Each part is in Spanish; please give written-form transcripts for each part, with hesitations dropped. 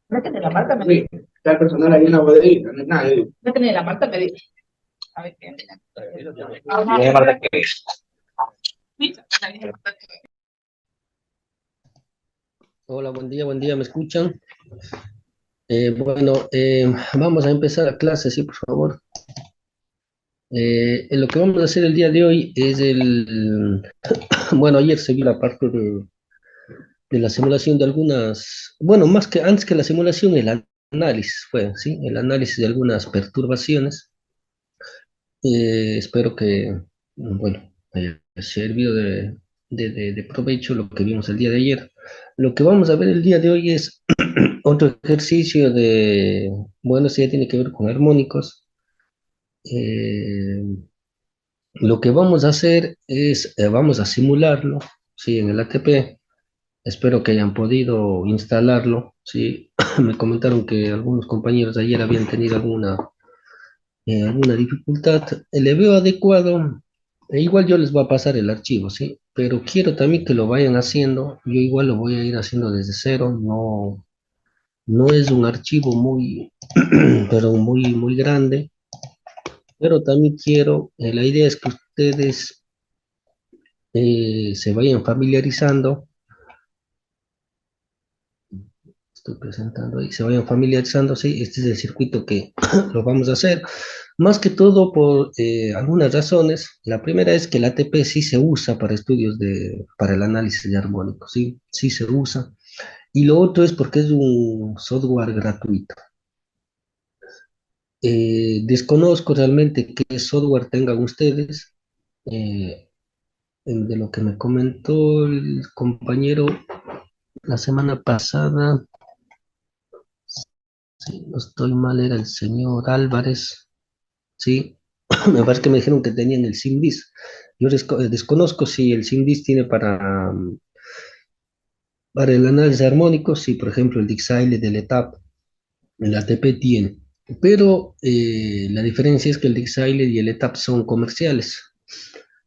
No tiene la Marta, me dice. Está el personal ahí en la bodeguita, no es nada. No tiene la Marta, me dice. A ver qué. ¿Y Marta qué es? Hola, buen día, ¿me escuchan? Vamos a empezar la clase, sí, por favor. Lo que vamos a hacer el día de hoy es bueno, ayer se vio la parte de la simulación de algunas, bueno, más que antes que la simulación, el análisis fue, ¿sí? El análisis de algunas perturbaciones. Espero que, bueno, haya servido de provecho lo que vimos el día de ayer. Lo que vamos a ver el día de hoy es otro ejercicio bueno, sí, ya tiene que ver con armónicos. Eh, lo que vamos a hacer es, vamos a simularlo, sí, en el ATP. Espero que hayan podido instalarlo, sí. Me comentaron que algunos compañeros de ayer habían tenido alguna dificultad. Le veo adecuado. Igual yo les voy a pasar el archivo, sí. Pero quiero también que lo vayan haciendo. Yo igual lo voy a ir haciendo desde cero. No es un archivo muy, pero muy grande, pero también quiero, la idea es que ustedes se vayan familiarizando, estoy presentando ahí, se vayan familiarizando, sí, este es el circuito que lo vamos a hacer, más que todo por algunas razones. La primera es que el ATP sí se usa para para el análisis de armónicos, sí, sí se usa, y lo otro es porque es un software gratuito. Desconozco realmente qué software tengan ustedes. eh, de lo que me comentó el compañero la semana pasada, si no estoy mal, era el señor Álvarez, ¿sí? Me parece que me dijeron que tenían el SIMDIS. Yo desconozco si el SIMDIS tiene para el análisis armónico, si por ejemplo el Dixaile del ETAP, el ATP tiene. Pero la diferencia es que el Dixaile y el ETAP son comerciales.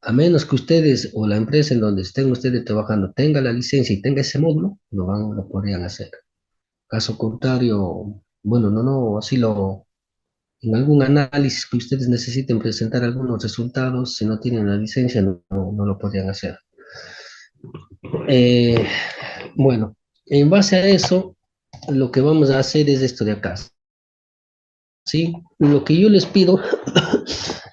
A menos que ustedes o la empresa en donde estén ustedes trabajando tenga la licencia y tenga ese módulo, lo podrían hacer. Caso contrario, bueno, así en algún análisis que ustedes necesiten presentar algunos resultados, si no tienen la licencia, no lo podrían hacer. Eh, bueno, en base a eso, lo que vamos a hacer es esto de acá, ¿sí? Lo que yo les pido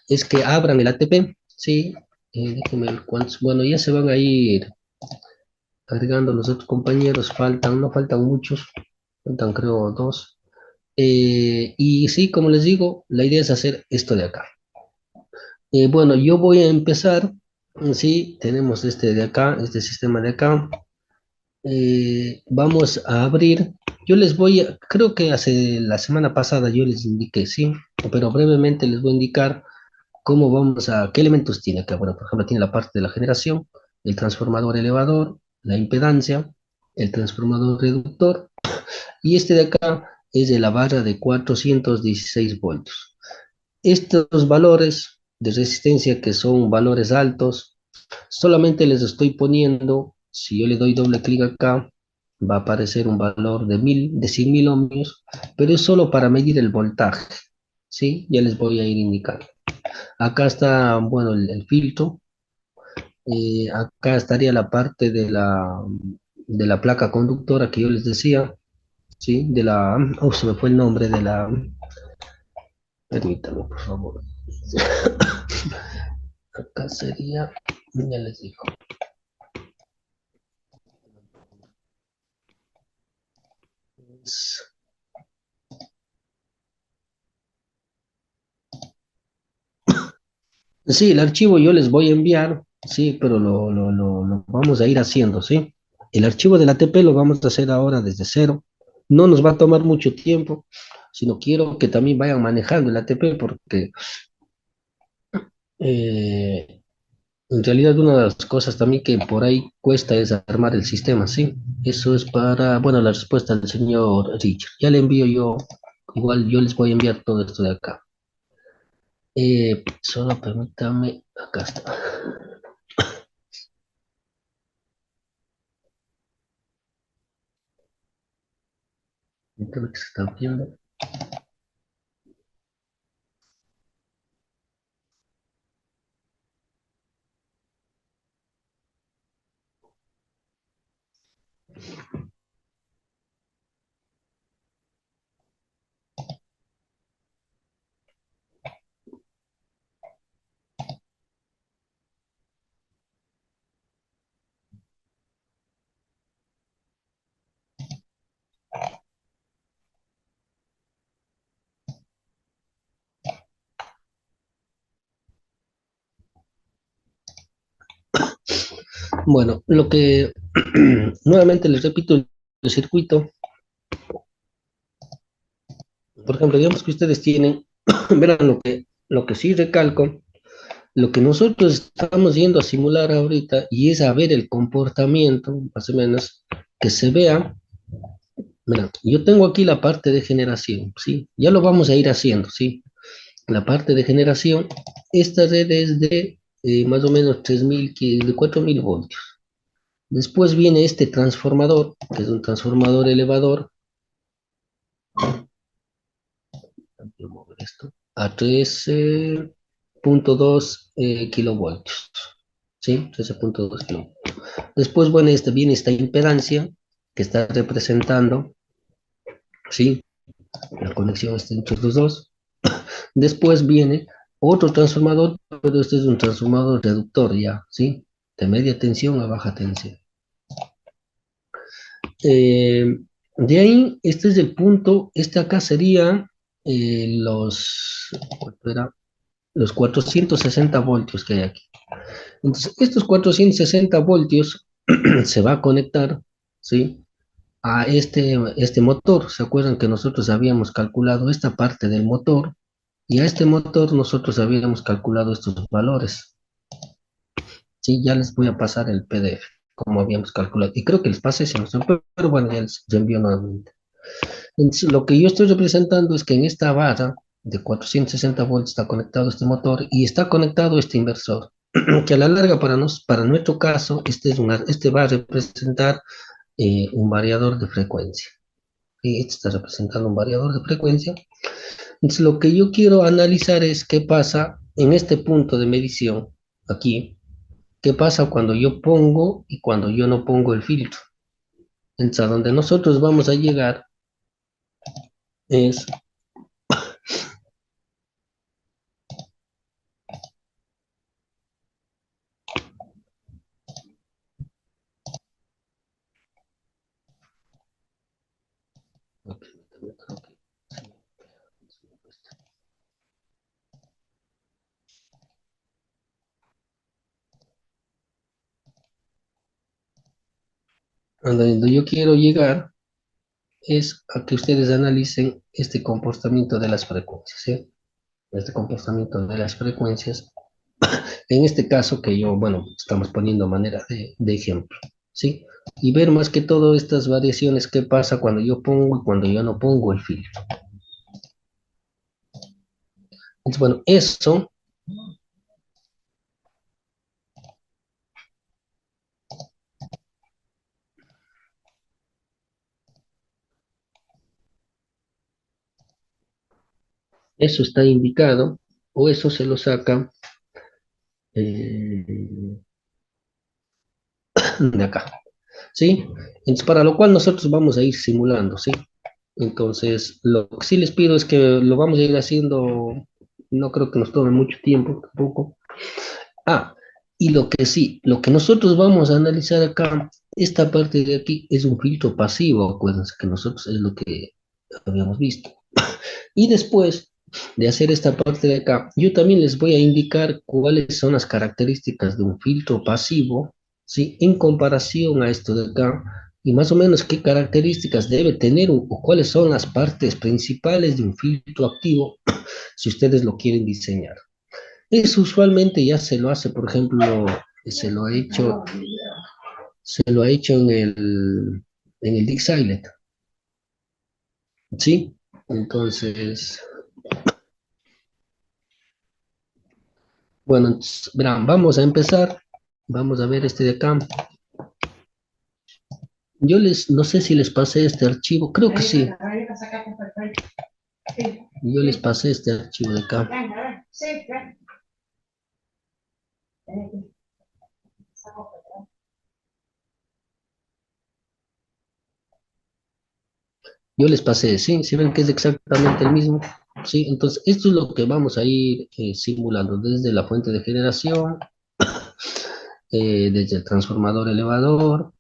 es que abran el ATP, ¿sí? Déjenme ver cuántos, bueno, ya se van a ir agregando los otros compañeros, no faltan muchos, faltan creo dos. Y sí, como les digo, la idea es hacer esto de acá. Bueno, yo voy a empezar, sí, tenemos este de acá, este sistema de acá. Vamos a abrir, creo que hace la semana pasada yo les indiqué, sí, pero brevemente les voy a indicar qué elementos tiene acá. Bueno, por ejemplo, tiene la parte de la generación, el transformador elevador, la impedancia, el transformador reductor, y este de acá es de la barra de 416 voltios. Estos valores de resistencia, que son valores altos, solamente les estoy poniendo, si yo le doy doble clic acá, va a aparecer un valor de 100.000 ohmios, pero es solo para medir el voltaje, ¿sí? Ya les voy a ir indicando. Acá está, bueno, el filtro. Acá estaría la parte de la placa conductora que yo les decía, ¿sí? Se me fue el nombre permítame, por favor. Acá sería, ya les digo. Sí, el archivo yo les voy a enviar, sí, pero lo vamos a ir haciendo, ¿sí? El archivo del ATP lo vamos a hacer ahora desde cero. No nos va a tomar mucho tiempo, sino quiero que también vayan manejando el ATP porque eh, en realidad una de las cosas también que por ahí cuesta es armar el sistema, ¿sí? Eso es bueno, la respuesta del señor Richard. Ya le envío yo, igual yo les voy a enviar todo esto de acá. Solo permítame, acá está. Creo que se está viendo. Bueno, lo que nuevamente les repito, el circuito, por ejemplo, digamos que ustedes tienen, verán lo que sí recalco, lo que nosotros estamos yendo a simular ahorita y es a ver el comportamiento, más o menos, que se vea. Mira, yo tengo aquí la parte de generación, ¿sí? Ya lo vamos a ir haciendo, ¿sí? La parte de generación, esta red es de más o menos 3.000, de 4.000 voltios. Después viene este transformador, que es un transformador elevador, voy a mover esto, a 13.2 kilovoltios, ¿sí? 13.2 kilovoltios. Después, bueno, viene esta impedancia que está representando, ¿sí? La conexión está entre los dos. Después viene otro transformador, pero este es un transformador reductor ya, ¿sí? De media tensión a baja tensión. Eh, de ahí, este es el punto, este acá sería ¿cuánto era? Los 460 voltios que hay aquí. Entonces, estos 460 voltios se va a conectar, ¿sí? A este motor. ¿Se acuerdan que nosotros habíamos calculado esta parte del motor? Y a este motor nosotros habíamos calculado estos valores. Sí, ya les voy a pasar el PDF, como habíamos calculado. Y creo que les pasé ese, pero bueno, ya les envío nuevamente. Entonces, lo que yo estoy representando es que en esta barra de 460 volts está conectado este motor y está conectado este inversor, que a la larga para nuestro caso, este va a representar un variador de frecuencia. Y este está representando un variador de frecuencia. Entonces, lo que yo quiero analizar es qué pasa en este punto de medición, aquí, qué pasa cuando yo pongo y cuando yo no pongo el filtro. Entonces, a donde nosotros vamos a llegar es, a donde yo quiero llegar es a que ustedes analicen este comportamiento de las frecuencias, ¿sí? Este comportamiento de las frecuencias, en este caso que yo, bueno, estamos poniendo manera de ejemplo, ¿sí? Y ver más que todo estas variaciones, qué pasa cuando yo pongo y cuando yo no pongo el filtro. Entonces, bueno, eso está indicado, o eso se lo saca eh, de acá, ¿sí? Entonces, para lo cual nosotros vamos a ir simulando, ¿sí? Entonces, lo que sí les pido es que lo vamos a ir haciendo, no creo que nos tome mucho tiempo tampoco. Ah, y lo que sí, lo que nosotros vamos a analizar acá, esta parte de aquí es un filtro pasivo, acuérdense que nosotros es lo que habíamos visto. Y después de hacer esta parte de acá, yo también les voy a indicar cuáles son las características de un filtro pasivo, ¿sí? En comparación a esto de acá, y más o menos qué características debe tener o cuáles son las partes principales de un filtro activo, si ustedes lo quieren diseñar. Eso usualmente ya se lo hace, por ejemplo, se lo ha hecho, se lo ha hecho en el Dixielet, ¿sí? Entonces, bueno, entonces, verán, vamos a empezar. Vamos a ver este de acá. No sé si les pasé este archivo, creo que sí. Yo les pasé este archivo de acá. Yo les pasé, sí, si ven que es exactamente el mismo, sí, entonces esto es lo que vamos a ir simulando desde la fuente de generación, desde el transformador elevador,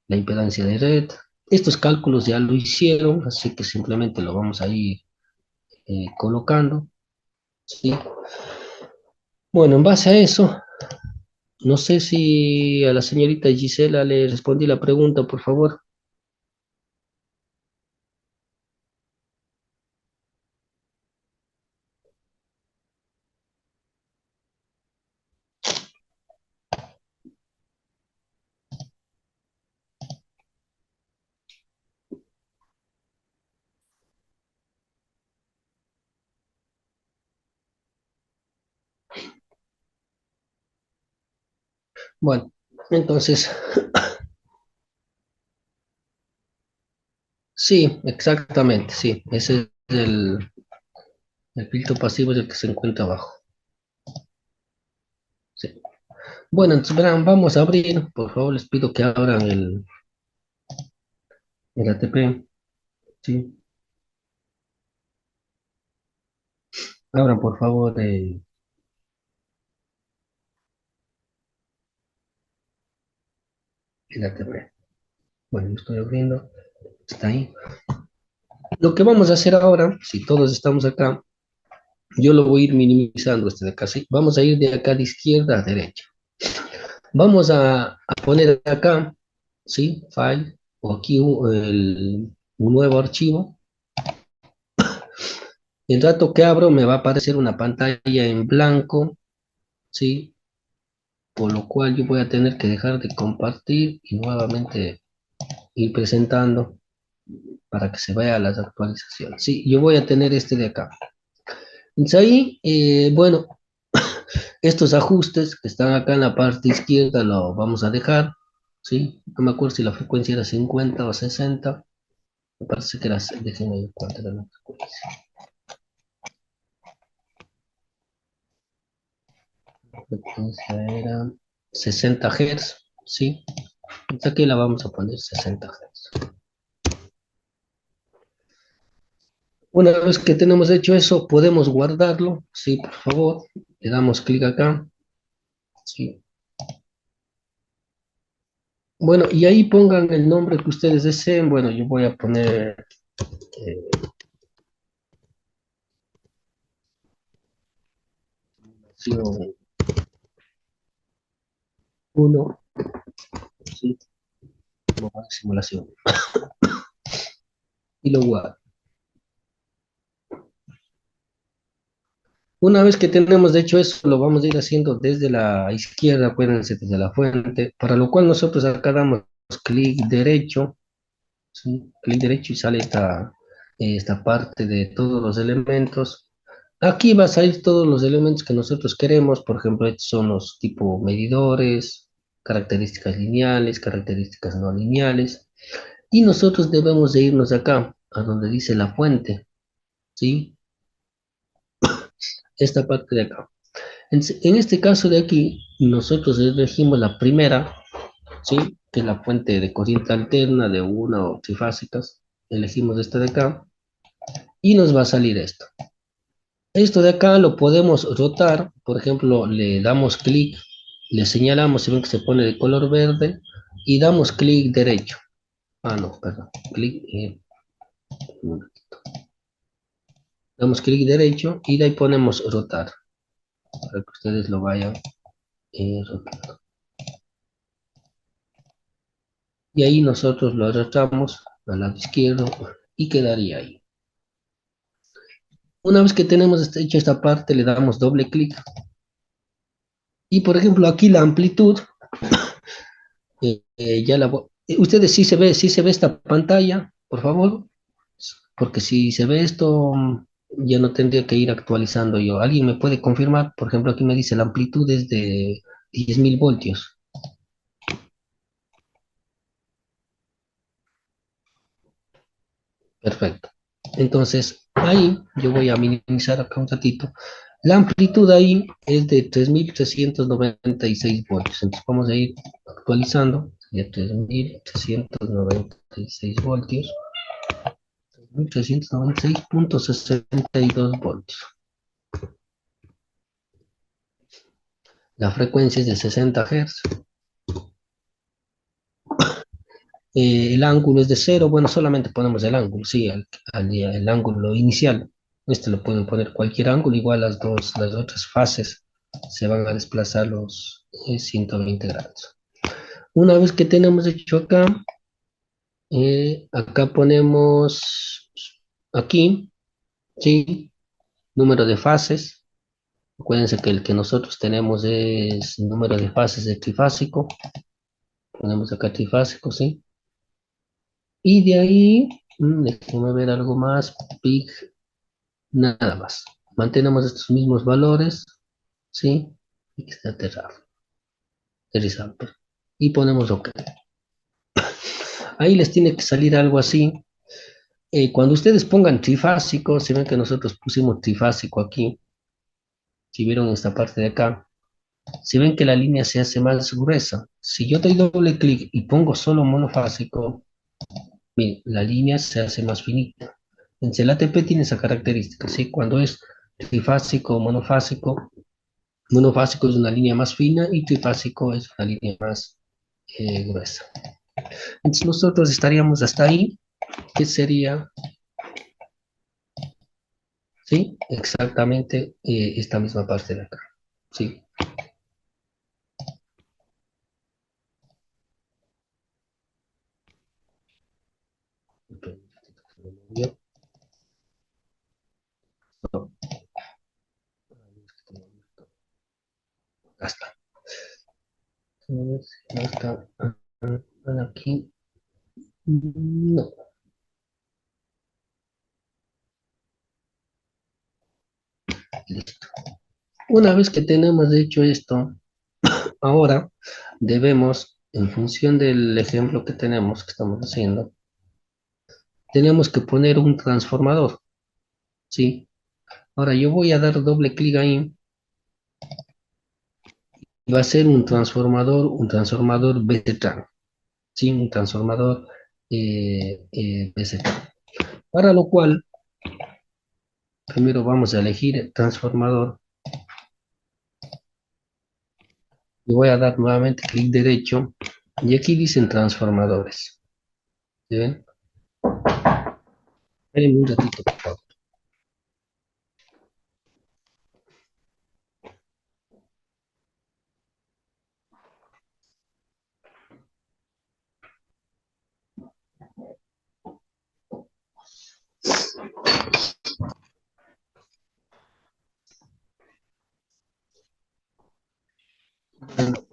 la impedancia de red. Estos cálculos ya lo hicieron, así que simplemente lo vamos a ir colocando, sí. Bueno, en base a eso, no sé si a la señorita Gisela le respondí la pregunta, por favor. Bueno, entonces, sí, exactamente, sí, ese es el filtro pasivo es el que se encuentra abajo. Sí. Bueno, entonces verán, vamos a abrir, por favor, les pido que abran el ATP, sí. Abran, por favor, el ATP. Bueno, lo estoy abriendo, está ahí. Lo que vamos a hacer ahora, si todos estamos acá, yo lo voy a ir minimizando este de acá, ¿sí? Vamos a ir de acá de izquierda a derecha. Vamos a poner acá, ¿sí? File, o aquí un nuevo archivo. El rato que abro me va a aparecer una pantalla en blanco, ¿sí? Por lo cual yo voy a tener que dejar de compartir y nuevamente ir presentando para que se vea las actualizaciones. Sí, yo voy a tener este de acá. Entonces ahí, bueno, estos ajustes que están acá en la parte izquierda lo vamos a dejar, ¿sí? No me acuerdo si la frecuencia era 50 o 60. Me parece que era, déjenme ver cuánto era la frecuencia. La frecuencia era 60 Hz, ¿sí? Entonces aquí la vamos a poner 60 Hz. Una vez que tenemos hecho eso, podemos guardarlo, ¿sí? Por favor, le damos clic acá, ¿sí? Bueno, y ahí pongan el nombre que ustedes deseen. Bueno, yo voy a poner eh, simulación 1, ¿sí? Simulación. Y lo guardo. Una vez que tenemos de hecho eso, lo vamos a ir haciendo desde la izquierda, acuérdense, desde la fuente, para lo cual nosotros acá damos clic derecho, ¿sí? Clic derecho y sale esta parte de todos los elementos. Aquí va a salir todos los elementos que nosotros queremos, por ejemplo, estos son los tipo medidores, características lineales, características no lineales, y nosotros debemos de irnos acá, a donde dice la fuente, ¿sí? Esta parte de acá. En este caso de aquí, nosotros elegimos la primera, ¿sí? Que es la fuente de corriente alterna de una o trifásicas. Elegimos esta de acá y nos va a salir esto. Esto de acá lo podemos rotar, por ejemplo, le damos clic, le señalamos, si ven que se pone de color verde, y damos clic derecho. Ah, no, perdón, clic, un ratito. Damos clic derecho y de ahí ponemos rotar, para que ustedes lo vayan rotando. Y ahí nosotros lo arrastramos al lado izquierdo y quedaría ahí. Una vez que tenemos hecha esta parte, le damos doble clic. Y por ejemplo, aquí la amplitud, ustedes sí se ve esta pantalla, por favor, porque si se ve esto, ya no tendría que ir actualizando yo. ¿Alguien me puede confirmar? Por ejemplo, aquí me dice la amplitud es de 10.000 voltios. Perfecto. Entonces, ahí yo voy a minimizar acá un ratito. La amplitud ahí es de 3.396 voltios. Entonces, vamos a ir actualizando. De 3.396 voltios. 3.396.62 voltios. La frecuencia es de 60 Hz. El ángulo es de cero. Bueno, solamente ponemos el ángulo, sí, el ángulo inicial. Este lo pueden poner cualquier ángulo, igual las otras fases se van a desplazar los 120 grados. Una vez que tenemos hecho acá, acá ponemos aquí, sí, número de fases. Acuérdense que el que nosotros tenemos es número de fases de trifásico. Ponemos acá trifásico, sí. Y de ahí, déjenme ver algo más, PIC, nada más. Mantenemos estos mismos valores, ¿sí? Y que está aterrizado. Y ponemos OK. Ahí les tiene que salir algo así. Cuando ustedes pongan trifásico, si ven que nosotros pusimos trifásico aquí, si vieron esta parte de acá, si ven que la línea se hace más gruesa, si yo doy doble clic y pongo solo monofásico, miren, la línea se hace más finita. Entonces el ATP tiene esa característica, ¿sí? Cuando es trifásico o monofásico, monofásico es una línea más fina y trifásico es una línea más gruesa. Entonces nosotros estaríamos hasta ahí, que sería, ¿sí? Exactamente esta misma parte de acá, ¿sí? No, hasta. Hasta aquí. No. Listo. Una vez que tenemos hecho esto, ahora debemos, en función del ejemplo que tenemos, que estamos haciendo, tenemos que poner un transformador, ¿sí? Ahora yo voy a dar doble clic ahí y va a ser un transformador BZ, ¿sí? Un transformador BZ. Para lo cual, primero vamos a elegir el transformador y voy a dar nuevamente clic derecho y aquí dicen transformadores. ¿Sí ven? Espérenme un ratito, por favor.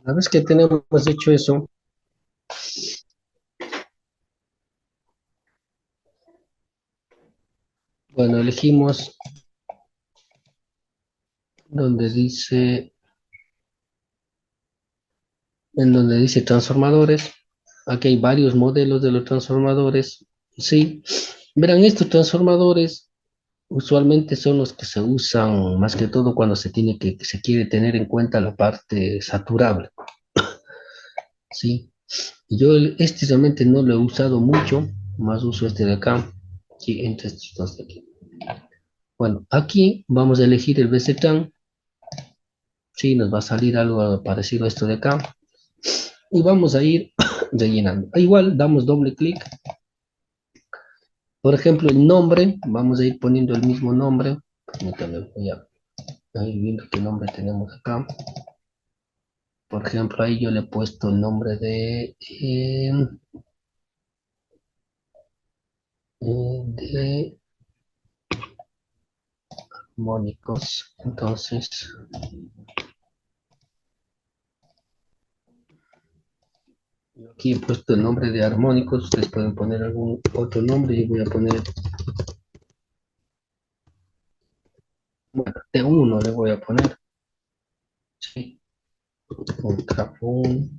Una vez que tenemos hecho eso, bueno, elegimos donde dice, en donde dice transformadores. Aquí hay varios modelos de los transformadores. Sí, verán, estos transformadores usualmente son los que se usan más que todo cuando se quiere tener en cuenta la parte saturable. Sí, yo este realmente no lo he usado mucho, más uso este de acá, aquí entre estos dos de aquí. Bueno, aquí vamos a elegir el BZTAN. Sí, nos va a salir algo parecido a esto de acá. Y vamos a ir rellenando. Igual damos doble clic. Por ejemplo, el nombre, vamos a ir poniendo el mismo nombre. Permítanme, voy a ir viendo qué nombre tenemos acá. Por ejemplo, ahí yo le he puesto el nombre de armónicos. Entonces, yo aquí he puesto el nombre de armónicos. Ustedes pueden poner algún otro nombre. Yo voy a poner, bueno, T1 le voy a poner. Sí, contrapunto.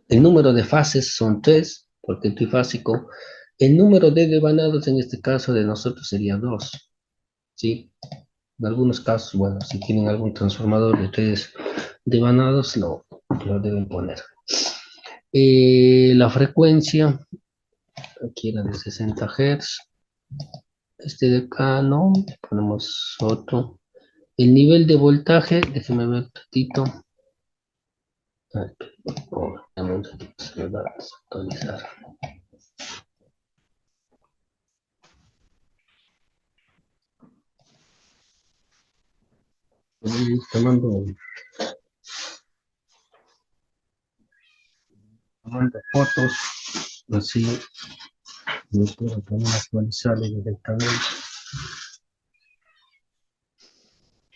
El número de fases son tres, porque el trifásico El número de devanados en este caso de nosotros sería 2, ¿sí? En algunos casos, bueno, si tienen algún transformador de 3 devanados, lo deben poner. La frecuencia, aquí era de 60 Hz. Este de acá, ¿no? Ponemos otro. El nivel de voltaje, déjeme ver un ratito. Dame un ratito, se me va a actualizar. Tomando fotos, así lo puedo también actualizar directamente.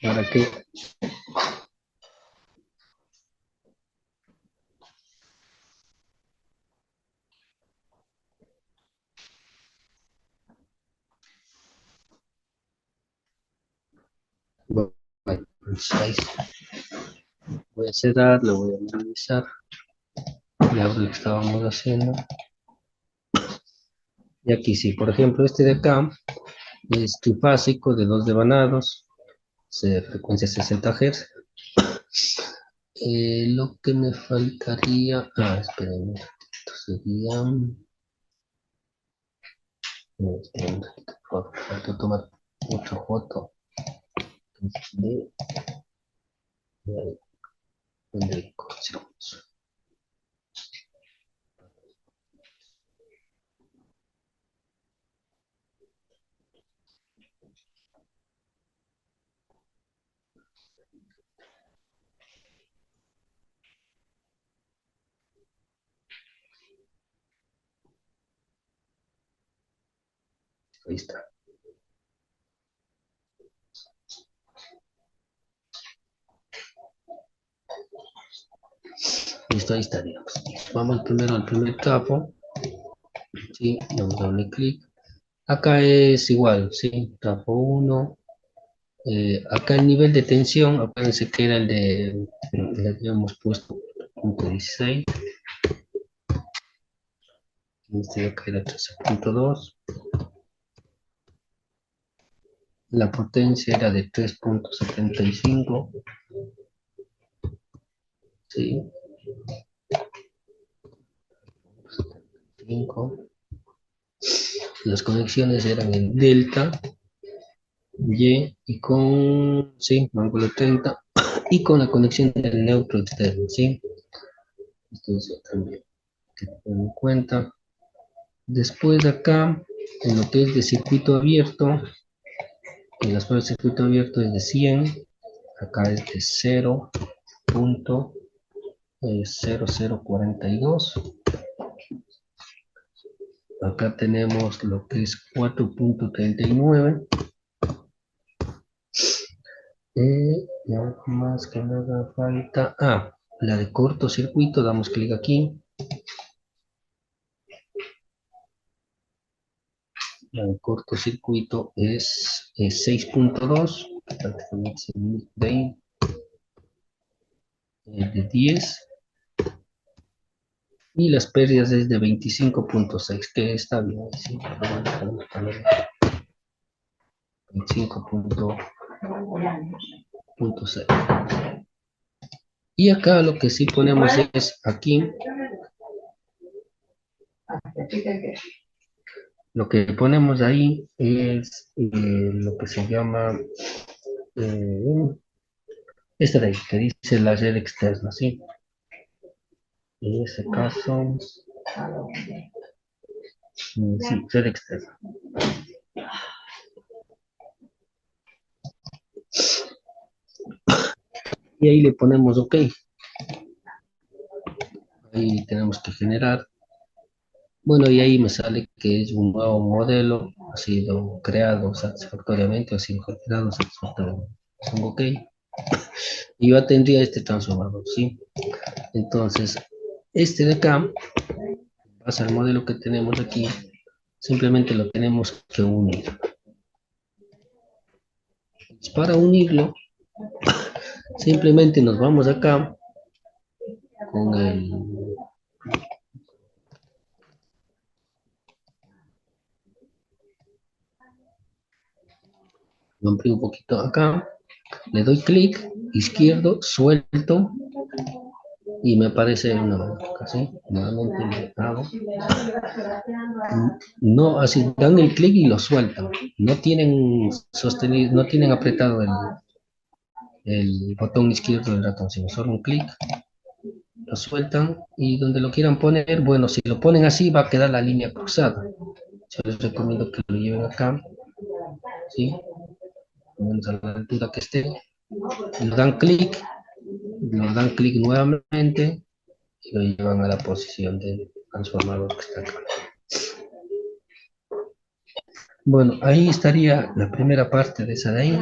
Para que bueno, pues ahí voy a cerrar, lo voy a minimizar. Ya lo que estábamos haciendo. Y aquí sí, por ejemplo, este de acá es trifásico de 2 devanados, frecuencia 60 Hz. Lo que me faltaría, esperen, esto sería, esperen un ratito, por favor, falta tomar otra foto de, de correcciones. Ahí está. Listo, ahí estaríamos. Vamos primero al primer capo. Sí, damos doble clic. Acá es igual, sí, capo 1. Acá el nivel de tensión, acuérdense que era le habíamos puesto punto 16. Este de acá era 13.2. La potencia era de 3.75. Sí, 5. Las conexiones eran en delta, Y con, sí, ángulo 30, y con la conexión del neutro externo, ¿sí? Entonces también que tener en cuenta. Después de acá, en lo que es de circuito abierto, en las pruebas de circuito abierto es de 100, acá es de 0.0042. Acá tenemos lo que es 4.39. Y algo más que me haga falta. La de cortocircuito, damos clic aquí. La de cortocircuito es 6.2, prácticamente es el de 10. Y las pérdidas es de 25.6, que está bien, sí, pero bueno, podemos poner 25.6. Y acá lo que sí ponemos es aquí, lo que ponemos ahí es lo que se llama esta de ahí, que dice la red externa, ¿sí? En ese caso, sí, red externa. Y ahí le ponemos OK. Ahí tenemos que generar. Bueno, y ahí me sale que es un nuevo modelo, ha sido creado satisfactoriamente, ha sido generado satisfactoriamente. Pongo OK. Y yo tendría este transformador, ¿sí? Entonces, este de acá, pasa al modelo que tenemos aquí, simplemente lo tenemos que unir. Para unirlo, simplemente nos vamos acá con lo amplío un poquito acá, le doy clic, izquierdo, suelto, y me aparece una marca, ¿sí? Nuevamente le hago. No, así, dan el clic y lo sueltan. No tienen sostenido, no tienen apretado el botón izquierdo del ratón, sino solo un clic, lo sueltan y donde lo quieran poner, bueno, si lo ponen así va a quedar la línea cruzada. Yo les recomiendo que lo lleven acá, ¿sí? Menos a la altura que esté, lo dan clic nuevamente y lo llevan a la posición del transformador que está acá. Bueno, ahí estaría la primera parte de esa de ahí.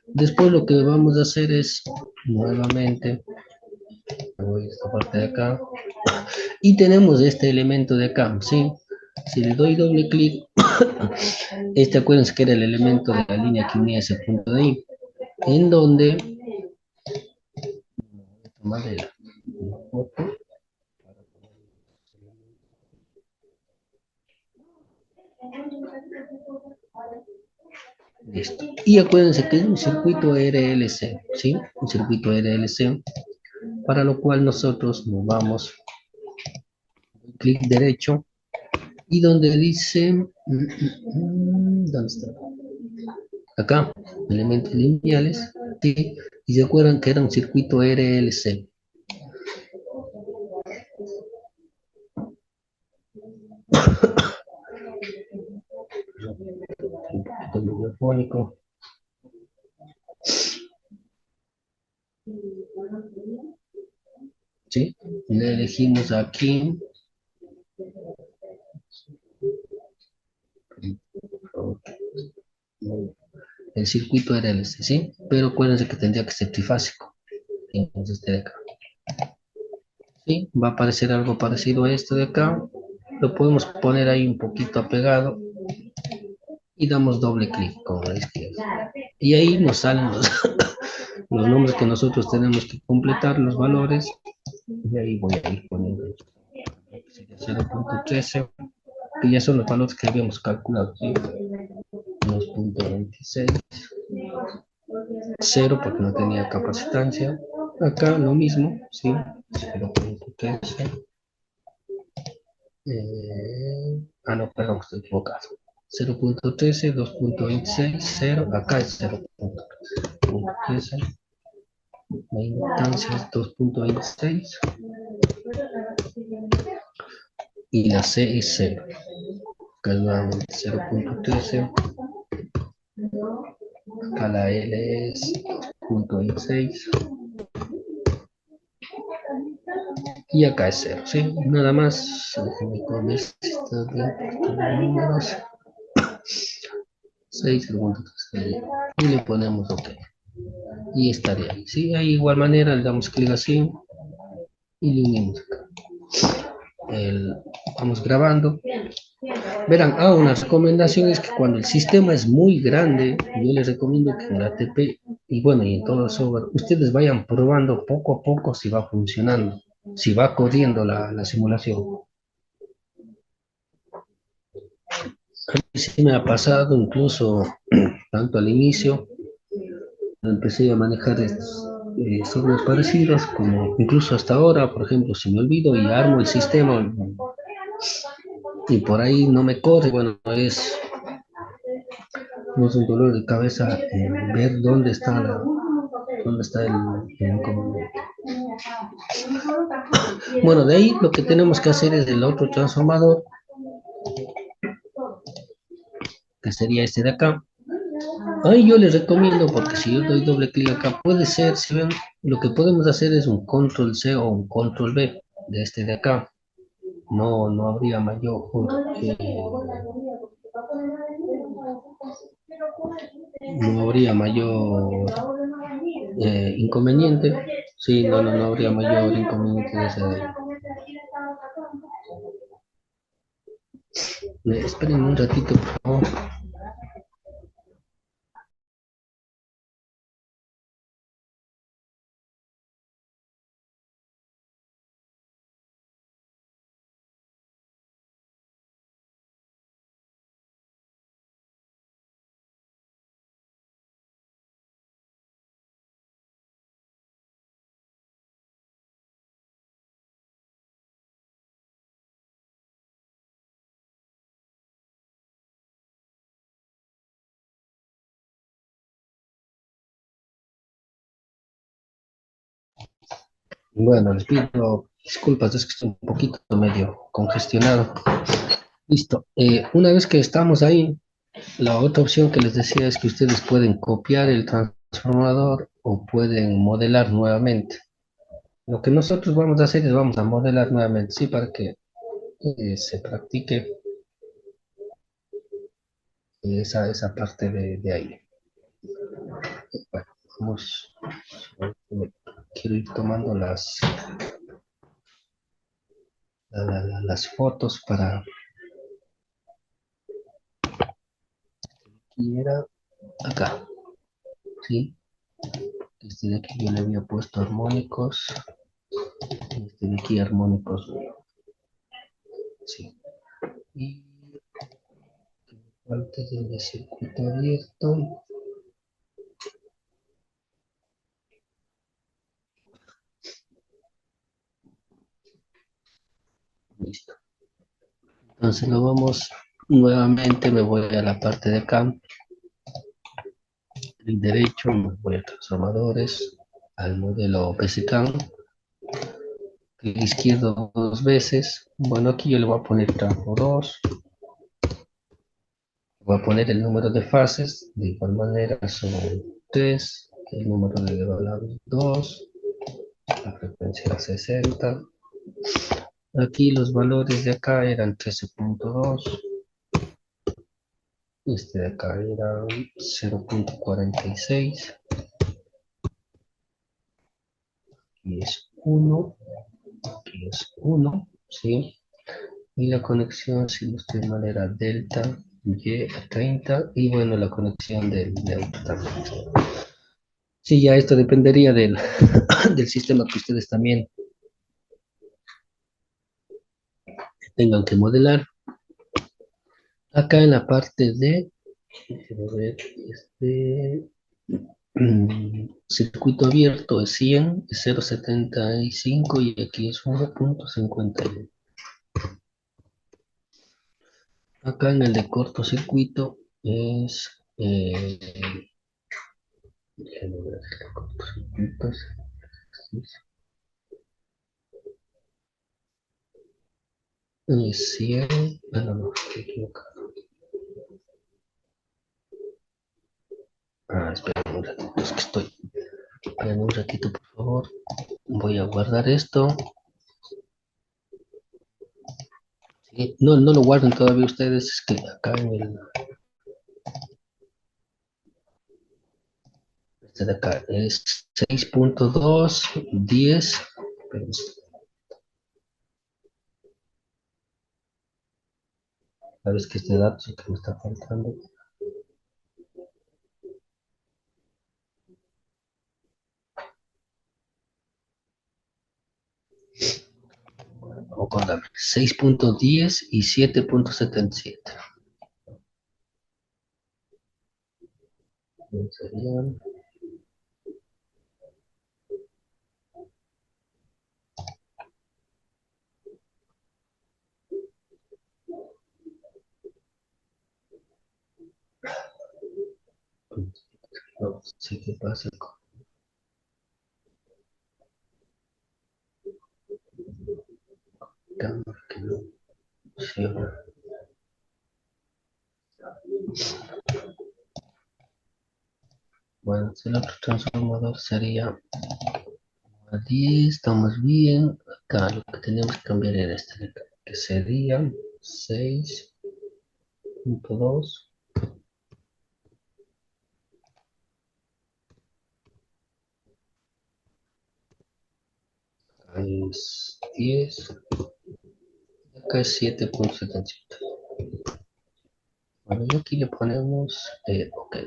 Después lo que vamos a hacer es nuevamente, voy a esta parte de acá, y tenemos este elemento de acá, ¿sí? Si le doy doble clic, este acuérdense que era el elemento de la línea que unía ese punto de ahí, en donde, madera, una foto, listo. Y acuérdense que es un circuito RLC, ¿sí? Un circuito RLC, para lo cual nosotros nos vamos, clic derecho, y donde dice, ¿dónde está? Acá, elementos lineales, ¿sí? Y se acuerdan que era un circuito RLC. Telefónico. ¿Sí? Le elegimos aquí el circuito RLC, ¿sí? Pero acuérdense que tendría que ser trifásico. Entonces, este de acá. ¿Sí? Va a aparecer algo parecido a esto de acá. Lo podemos poner ahí un poquito apegado y damos doble clic con la izquierda. Y ahí nos salen los nombres que nosotros tenemos que completar, los valores. Y ahí voy a ir poniendo 0.13, que ya son los valores que habíamos calculado, ¿sí? 2.26, 0 porque no tenía capacitancia. Acá lo mismo, ¿sí? 0.13. No, perdón, estoy equivocado. 0.13, 2.26, 0, acá es 0.13. La instancia es 2.26 y la C es 0. Acá es nuevamente 0.13. Acá la L es 2.26 y acá es 0, ¿sí? Nada más, déjenme con estos números. 6, 0.3 y le ponemos OK. Y estaría ahí, ¿sí? Ahí de igual manera le damos clic así y le unimos acá. Vamos grabando. Verán, una recomendación es que cuando el sistema es muy grande, yo les recomiendo que en la ATP y bueno, y en todo el software, ustedes vayan probando poco a poco si va funcionando, si va corriendo la simulación. Sí me ha pasado incluso, tanto al inicio, empecé a manejar estos softwares parecidos, como incluso hasta ahora, por ejemplo, si me olvido y armo el sistema y por ahí no me corre, bueno, no es un dolor de cabeza ver dónde está el inconveniente. Bueno, de ahí lo que tenemos que hacer es el otro transformador, que sería este de acá. Ahí yo les recomiendo, porque si yo doy doble clic acá, puede ser, si ven, lo que podemos hacer es un control C o un control B de este de acá. No habría mayor no habría mayor inconveniente. Sí, no habría mayor inconveniente de ese de ahí. Esperen un ratito, por favor. Bueno, les pido disculpas, es que estoy un poquito medio congestionado. Listo. Una vez que estamos ahí, la otra opción que les decía es que ustedes pueden copiar el transformador o pueden modelar nuevamente. Lo que nosotros vamos a hacer es vamos a modelar nuevamente, sí, para que se practique esa parte de ahí. Bueno, vamos, quiero ir tomando las fotos para y era acá, ¿sí? Este de aquí yo le había puesto armónicos, este de aquí armónicos, sí. Y parte del circuito abierto, listo. Entonces lo vamos, nuevamente me voy a la parte de acá, clic derecho, me voy a transformadores, al modelo PCCAM, clic izquierdo dos veces. Bueno, aquí yo le voy a poner tramo 2, voy a poner el número de fases, de igual manera son 3, el número de devaluados 2, la frecuencia 60. Aquí los valores de acá eran 13.2, este de acá era 0.46, aquí es 1, aquí es 1, ¿sí? Y la conexión, si no estoy mal, era delta Y a 30, y bueno, la conexión del delta también. Sí, ya esto dependería del, del sistema que ustedes también tengan que modelar. Acá en la parte de, déjenme ver, este, circuito abierto es 100, es 0.75 y aquí es 1.51. Acá en el de cortocircuito es, déjenme ver el de cortocircuitos, es 100, no, no, estoy equivocado. Esperen un ratito, es que esperen un ratito, por favor. Voy a guardar esto. Sí, no, no lo guarden todavía ustedes, es que acá en el, este de acá es 6.2, 10, pero sabes que este dato es el que me está faltando. O con la 6.10 y 7.77. Serían no sé qué pasa con cámara que no funciona. Bueno, si el otro transformador sería a 10, estamos bien. Acá lo que tenemos que cambiar era este de acá, que sería 6.2, acá es 10, acá es 7.77. Bueno, y aquí le ponemos OK.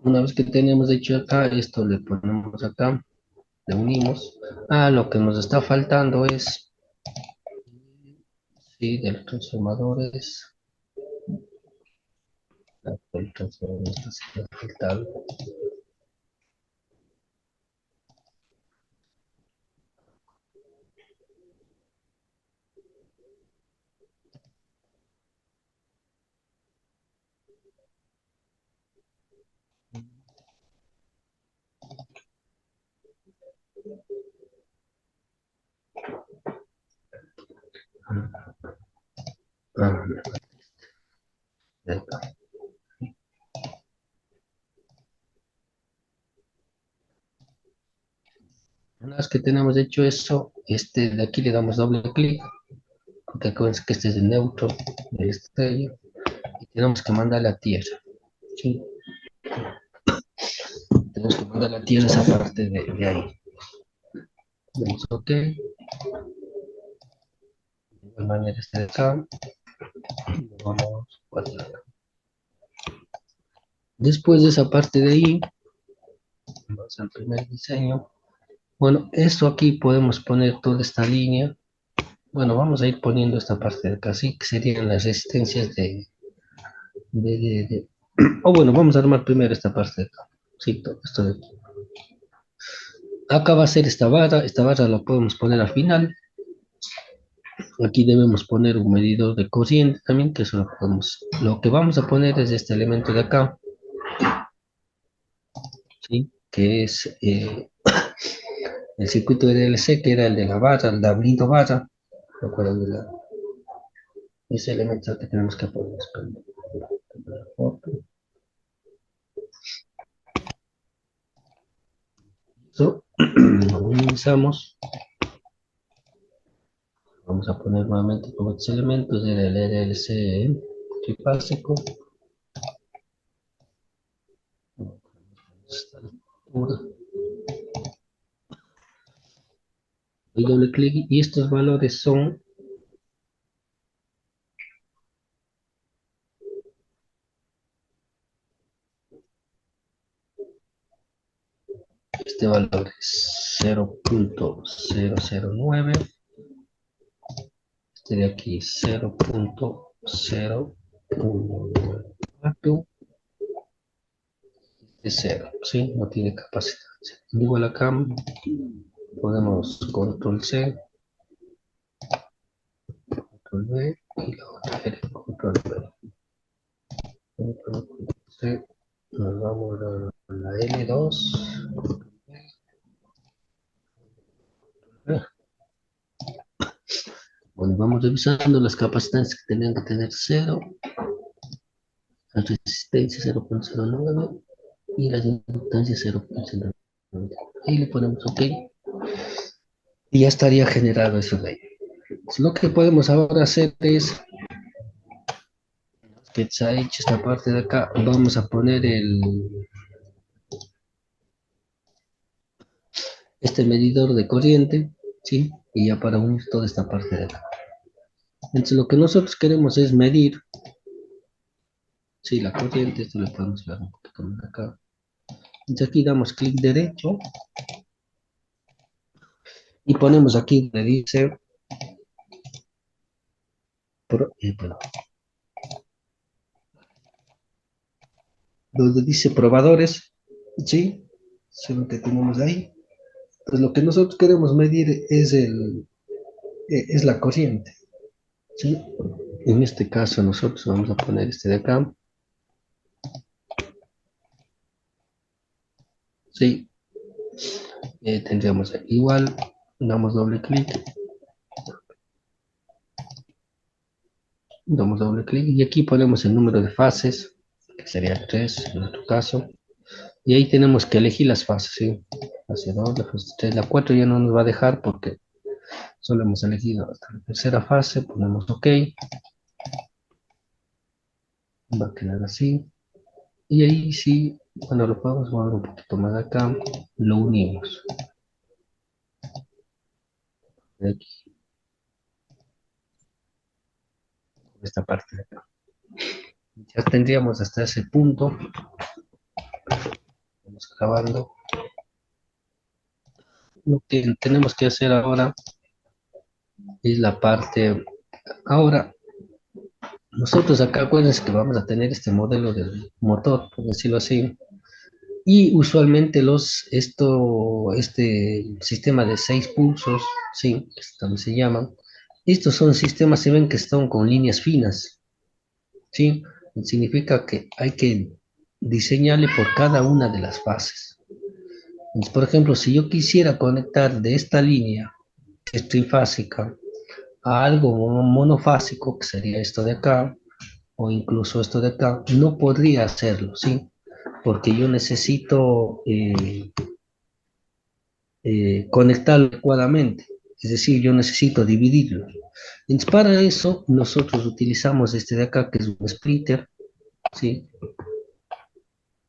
Una vez que tenemos hecho acá, esto le ponemos acá, le unimos. Lo que nos está faltando es, sí, de los transformadores. El transformador está haciendo falta algo. Una vez que tenemos hecho eso, de aquí le damos doble clic, porque acuérdense que este es el neutro del estrella, y tenemos que mandarle a tierra. ¿Sí? Tenemos que mandarle a tierra esa parte de ahí. Damos OK. De igual manera este de acá. Y lo vamos a guardar. Después de esa parte de ahí, vamos al primer diseño. Bueno, esto aquí podemos poner toda esta línea. Bueno, vamos a ir poniendo esta parte de acá, sí, que serían las resistencias de. O bueno, vamos a armar primero esta parte de acá. Sí, todo esto de aquí. Acá va a ser esta barra la podemos poner al final. Aquí debemos poner un medidor de corriente también, que eso lo que vamos a poner es este elemento de acá, ¿sí? Que es el circuito de DLC, que era el de la barra, el de abriendo barra. ¿Recuerdan ese elemento que tenemos que poner? Eso, lo minimizamos. Vamos a poner nuevamente como estos elementos del LLC trifásico. Doy doble clic y estos valores son este valor es 0.009, este de aquí 0.014, es 0, ¿sí? No tiene capacitancia. Igual acá podemos control C, control V y la otra es control V. Control C, nos vamos a la L2. Bueno, vamos revisando las capacitancias que tenían que tener 0, la resistencia 0.09 y las inductancias 0.09. Ahí le ponemos OK y ya estaría generado eso de ahí. Lo que podemos ahora hacer es que se ha hecho esta parte de acá, vamos a poner este medidor de corriente, ¿sí? Y ya para unir toda esta parte de acá. Entonces lo que nosotros queremos es medir, sí, la corriente, esto le podemos dar un poquito más acá. Entonces aquí damos clic derecho y ponemos aquí donde dice, bueno, donde dice probadores, ¿sí? Eso es lo que tenemos ahí. Pues lo que nosotros queremos medir es la corriente, ¿sí? En este caso nosotros vamos a poner este de acá, ¿sí? Tendríamos igual, damos doble clic, y aquí ponemos el número de fases, que sería 3 en nuestro caso, y ahí tenemos que elegir las fases, ¿sí? Fase 2, la fase 3, la 4 ya no nos va a dejar porque solo hemos elegido hasta la tercera fase, ponemos OK, va a quedar así, y ahí sí, cuando lo podemos mover un poquito más acá, lo unimos. De aquí, esta parte de acá. Ya tendríamos hasta ese punto, vamos grabando. Lo que tenemos que hacer ahora es la parte, ahora, nosotros acá acuérdense que vamos a tener este modelo del motor, por decirlo así, y usualmente este sistema de 6 pulsos, sí, que también se llaman, estos son sistemas, se ven que están con líneas finas, ¿sí? Significa que hay que diseñarle por cada una de las fases. Entonces, por ejemplo, si yo quisiera conectar de esta línea que es trifásica a algo monofásico, que sería esto de acá, o incluso esto de acá, no podría hacerlo, ¿sí? Porque yo necesito conectarlo adecuadamente, es decir, yo necesito dividirlo. Entonces, para eso, nosotros utilizamos este de acá, que es un splitter, ¿sí?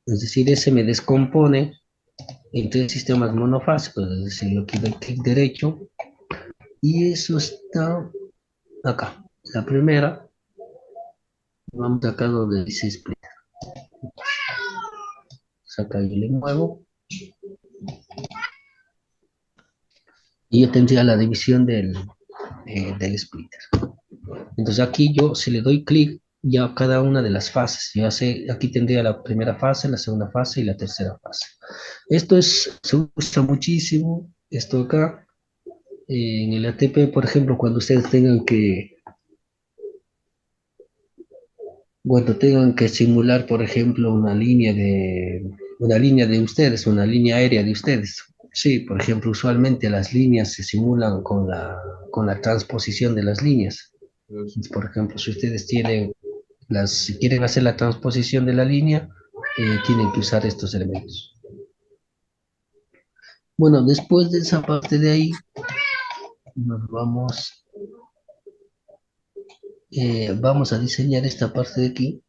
Es decir, ese me descompone en tres sistemas monofásicos, es decir, yo aquí doy clic derecho, y eso está acá. La primera, vamos acá donde dice splitter. Acá yo le muevo, y yo tendría la división del splitter. Entonces aquí yo, si le doy clic, ya cada una de las fases, ya sé, aquí tendría la primera fase, la segunda fase y la tercera fase. Esto se usa muchísimo, esto acá, en el ATP, por ejemplo, cuando tengan que simular, por ejemplo, una línea de ustedes, una línea aérea de ustedes. Sí, por ejemplo, usualmente las líneas se simulan con la transposición de las líneas. Por ejemplo, si ustedes si quieren hacer la transposición de la línea, tienen que usar estos elementos. Bueno, después de esa parte de ahí, vamos a diseñar esta parte de aquí,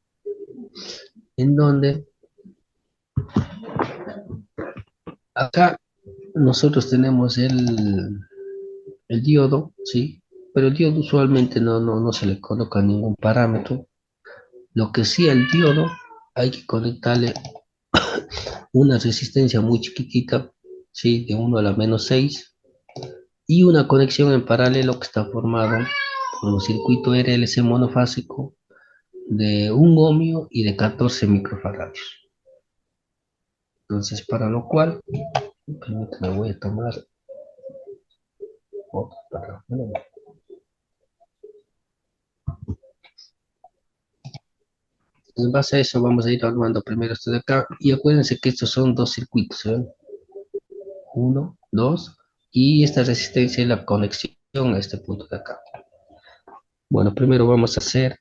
en donde acá nosotros tenemos el diodo, ¿sí? Pero el diodo usualmente no se le coloca ningún parámetro. Lo que sí al diodo hay que conectarle una resistencia muy chiquitita, ¿sí? De 1 a la -6, y una conexión en paralelo que está formado por un circuito RLC monofásico de 1 ohmio y de 14 microfaradios. Entonces, para lo cual, permítame, voy a tomar otro para, bueno, en base a eso vamos a ir armando primero esto de acá, y acuérdense que estos son dos circuitos, ¿ven? Uno, dos, y esta resistencia es la conexión a este punto de acá. Bueno, primero vamos a hacer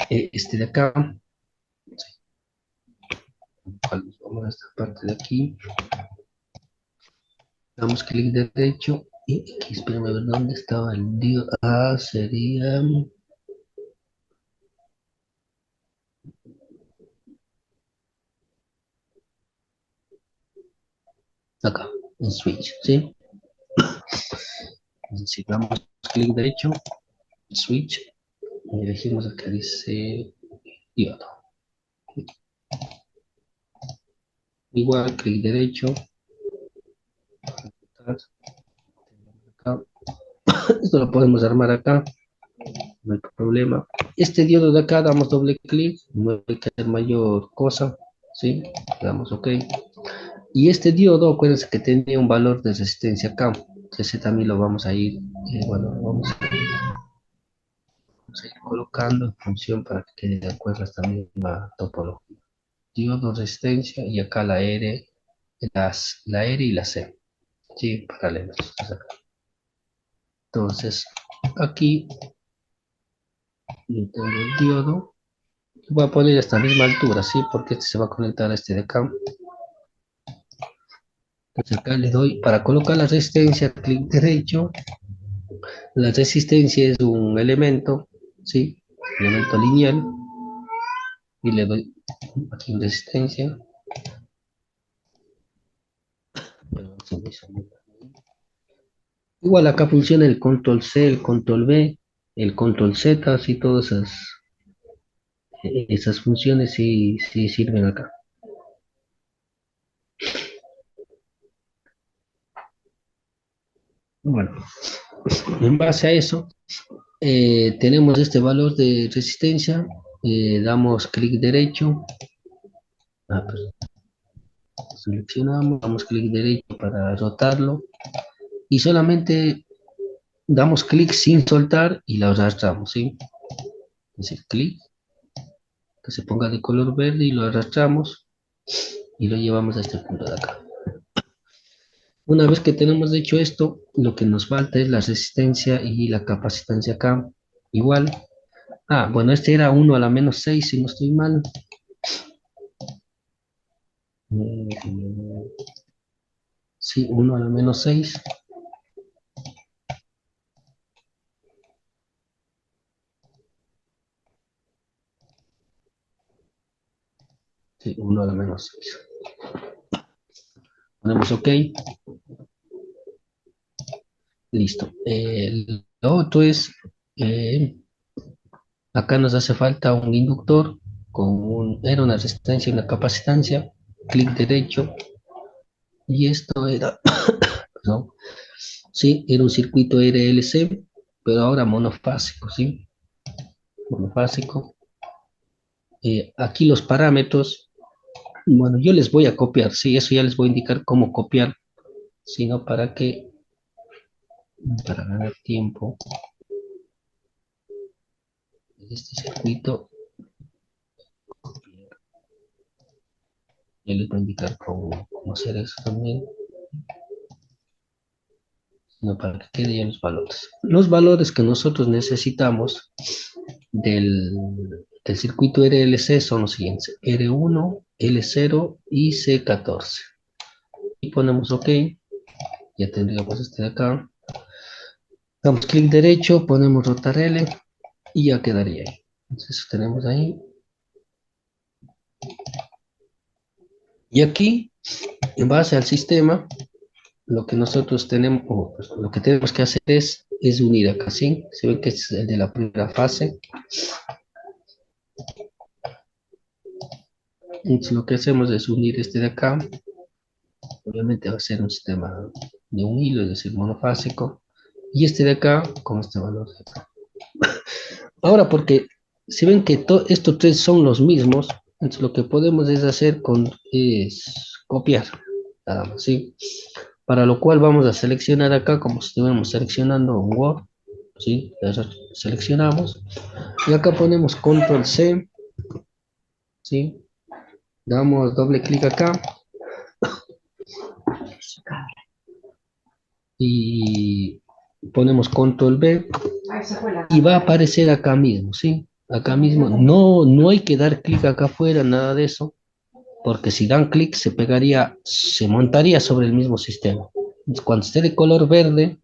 este de acá. Vamos a esta parte de aquí, damos clic derecho, y aquí, espérame a ver dónde estaba el diodo. Sería acá, en switch, ¿sí? Si damos clic derecho, switch, y elegimos el que dice diodo. Igual, clic derecho, acá. Esto lo podemos armar acá, no hay problema. Este diodo de acá, damos doble clic, no hay que hacer mayor cosa, ¿sí? Damos OK. Y este diodo, acuérdense que tiene un valor de resistencia acá. Ese también lo vamos a ir, bueno, vamos a ir colocando en función para que quede de acuerdo a esta misma topología. Diodo, resistencia, y acá la R y la C, ¿sí? Paralelos. Entonces, aquí yo tengo el diodo. Voy a poner a esta misma altura, ¿sí? Porque este se va a conectar a este de acá. Entonces acá le doy, para colocar la resistencia, clic derecho. La resistencia es un elemento, ¿sí? Elemento lineal. Y le doy aquí en resistencia. Igual acá funciona el control C, el control V, el control Z, así todas esas funciones sí sirven acá. Bueno, en base a eso, tenemos este valor de resistencia, damos clic derecho, pues, seleccionamos, damos clic derecho para rotarlo, y solamente damos clic sin soltar y lo arrastramos, ¿sí? Es decir, clic, que se ponga de color verde, y lo arrastramos y lo llevamos a este punto de acá. Una vez que tenemos hecho esto, lo que nos falta es la resistencia y la capacitancia acá. Igual. Ah, bueno, este era 1 a la -6, si no estoy mal. Mm, Sí, 1 a la -6. Sí, 1 a la -6. Ponemos OK. Listo. Lo otro es, eh, acá nos hace falta un inductor era una resistencia y una capacitancia. Clic derecho. Y esto era, perdón, sí, era un circuito RLC, pero ahora monofásico, ¿sí? Monofásico. Aquí los parámetros, bueno, yo les voy a copiar, sí, eso ya les voy a indicar cómo copiar, sino para ganar tiempo, este circuito, ya les voy a indicar cómo hacer eso también, sino para que quede ya los valores. Los valores que nosotros necesitamos del, del circuito RLC son los siguientes: R1, L0 y C14. Y ponemos OK, ya tendríamos este de acá. Damos clic derecho, ponemos rotar L y ya quedaría ahí. Entonces tenemos ahí. Y aquí, en base al sistema, lo que nosotros tenemos, pues, lo que tenemos que hacer es unir acá, ¿sí? Se ve que es el de la primera fase. Entonces lo que hacemos es unir este de acá. Obviamente va a ser un sistema de un hilo, es decir, monofásico. Y este de acá, con este valor de acá. Ahora, porque si ven que estos tres son los mismos, entonces lo que podemos es es copiar, nada más, ¿sí? Para lo cual vamos a seleccionar acá como si estuviéramos seleccionando un Word, ¿sí? Seleccionamos y acá ponemos Control C, ¿sí? Damos doble clic acá y ponemos Control V y va a aparecer acá mismo, ¿sí? Acá mismo, no hay que dar clic acá afuera, nada de eso, porque si dan clic se montaría sobre el mismo sistema. Entonces, cuando esté de color verde,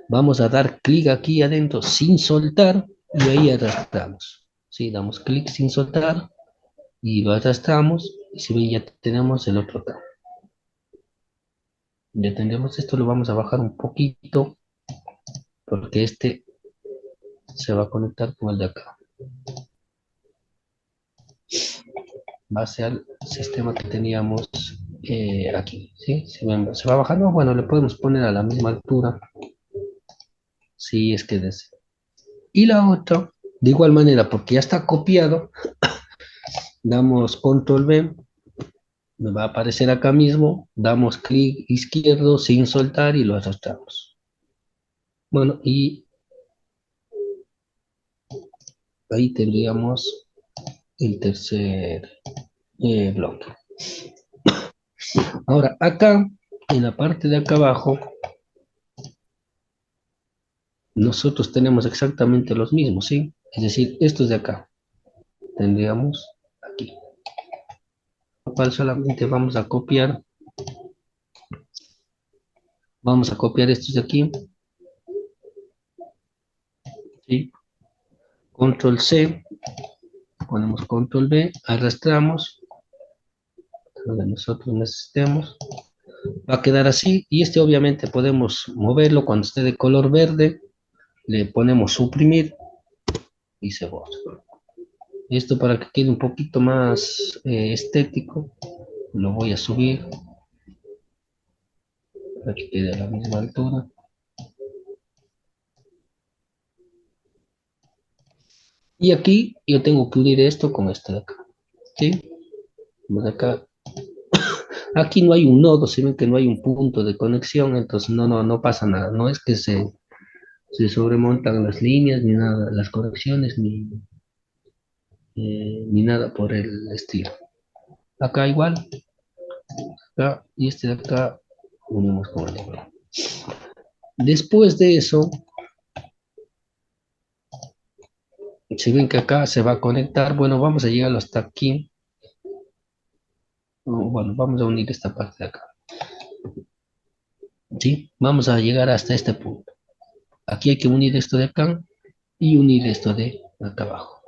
vamos a dar clic aquí adentro sin soltar y ahí arrastramos. Sí, damos clic sin soltar y lo arrastramos y si ven ya tenemos el otro acá. Ya tendremos esto, lo vamos a bajar un poquito porque este se va a conectar con el de acá. Base al sistema que teníamos aquí, ¿sí? Se va bajando, bueno, le podemos poner a la misma altura, si es que desea. Y la otra, de igual manera, porque ya está copiado, damos control V, me va a aparecer acá mismo, damos clic izquierdo sin soltar y lo arrastramos. Bueno, y ahí tendríamos el tercer bloque. Ahora, acá, en la parte de acá abajo, nosotros tenemos exactamente los mismos, ¿sí? Es decir, estos de acá, tendríamos aquí. Lo cual solamente vamos a copiar estos de aquí, ¿sí? Control C, ponemos control V, arrastramos, lo que nosotros necesitemos, va a quedar así, y este obviamente podemos moverlo cuando esté de color verde, le ponemos suprimir y se borra. Esto para que quede un poquito más estético, lo voy a subir para que quede a la misma altura. Y aquí yo tengo que unir esto con este de acá, ¿sí? Vamos acá. Aquí no hay un nodo, si ven que no hay un punto de conexión, entonces no pasa nada. No es que se sobremontan las líneas, ni nada, las conexiones, ni nada por el estilo. Acá igual, acá y este de acá unimos con el negro. Después de eso, si ven que acá se va a conectar, bueno, vamos a llegarlo hasta aquí. Bueno, vamos a unir esta parte de acá. ¿Sí? Vamos a llegar hasta este punto. Aquí hay que unir esto de acá y unir esto de acá abajo.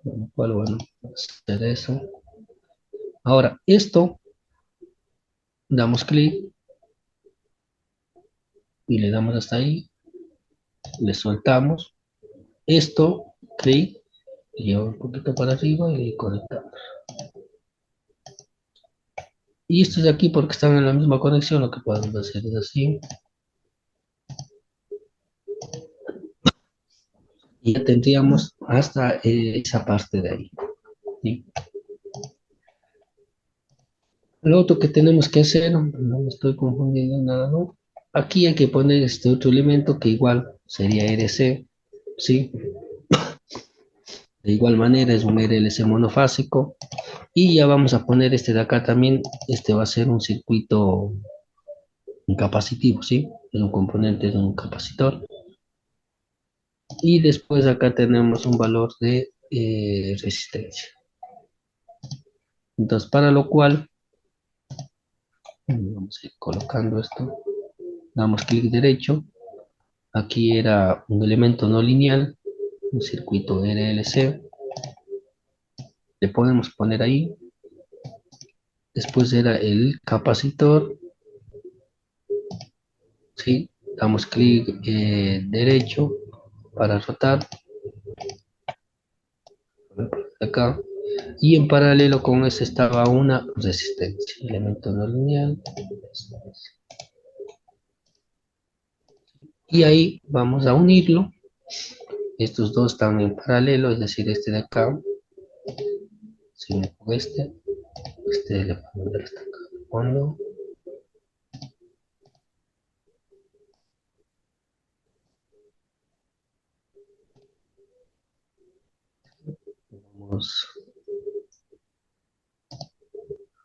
Con lo cual, bueno, vamos a hacer eso. Ahora, esto, damos clic y le damos hasta ahí, le soltamos. Esto, clic, lleva un poquito para arriba y conectamos. Y esto de aquí, porque están en la misma conexión, lo que podemos hacer es así. Y ya tendríamos hasta esa parte de ahí. ¿Sí? Lo otro que tenemos que hacer, no me estoy confundiendo nada, ¿no? Aquí hay que poner este otro elemento que igual sería RC, ¿sí? De igual manera es un RLC monofásico. Y ya vamos a poner este de acá también. Este va a ser un circuito capacitivo, ¿sí? Es un componente de un capacitor. Y después acá tenemos un valor de resistencia. Entonces, para lo cual, vamos a ir colocando esto. Damos clic derecho. Aquí era un elemento no lineal, un circuito RLC. Le podemos poner ahí. Después era el capacitor. ¿Sí? Damos clic derecho para rotar. Acá. Y en paralelo con ese estaba una resistencia. Elemento no lineal. Y ahí vamos a unirlo. Estos dos están en paralelo, es decir, este de acá. Si me pongo este le pongo hasta acá. Fondo.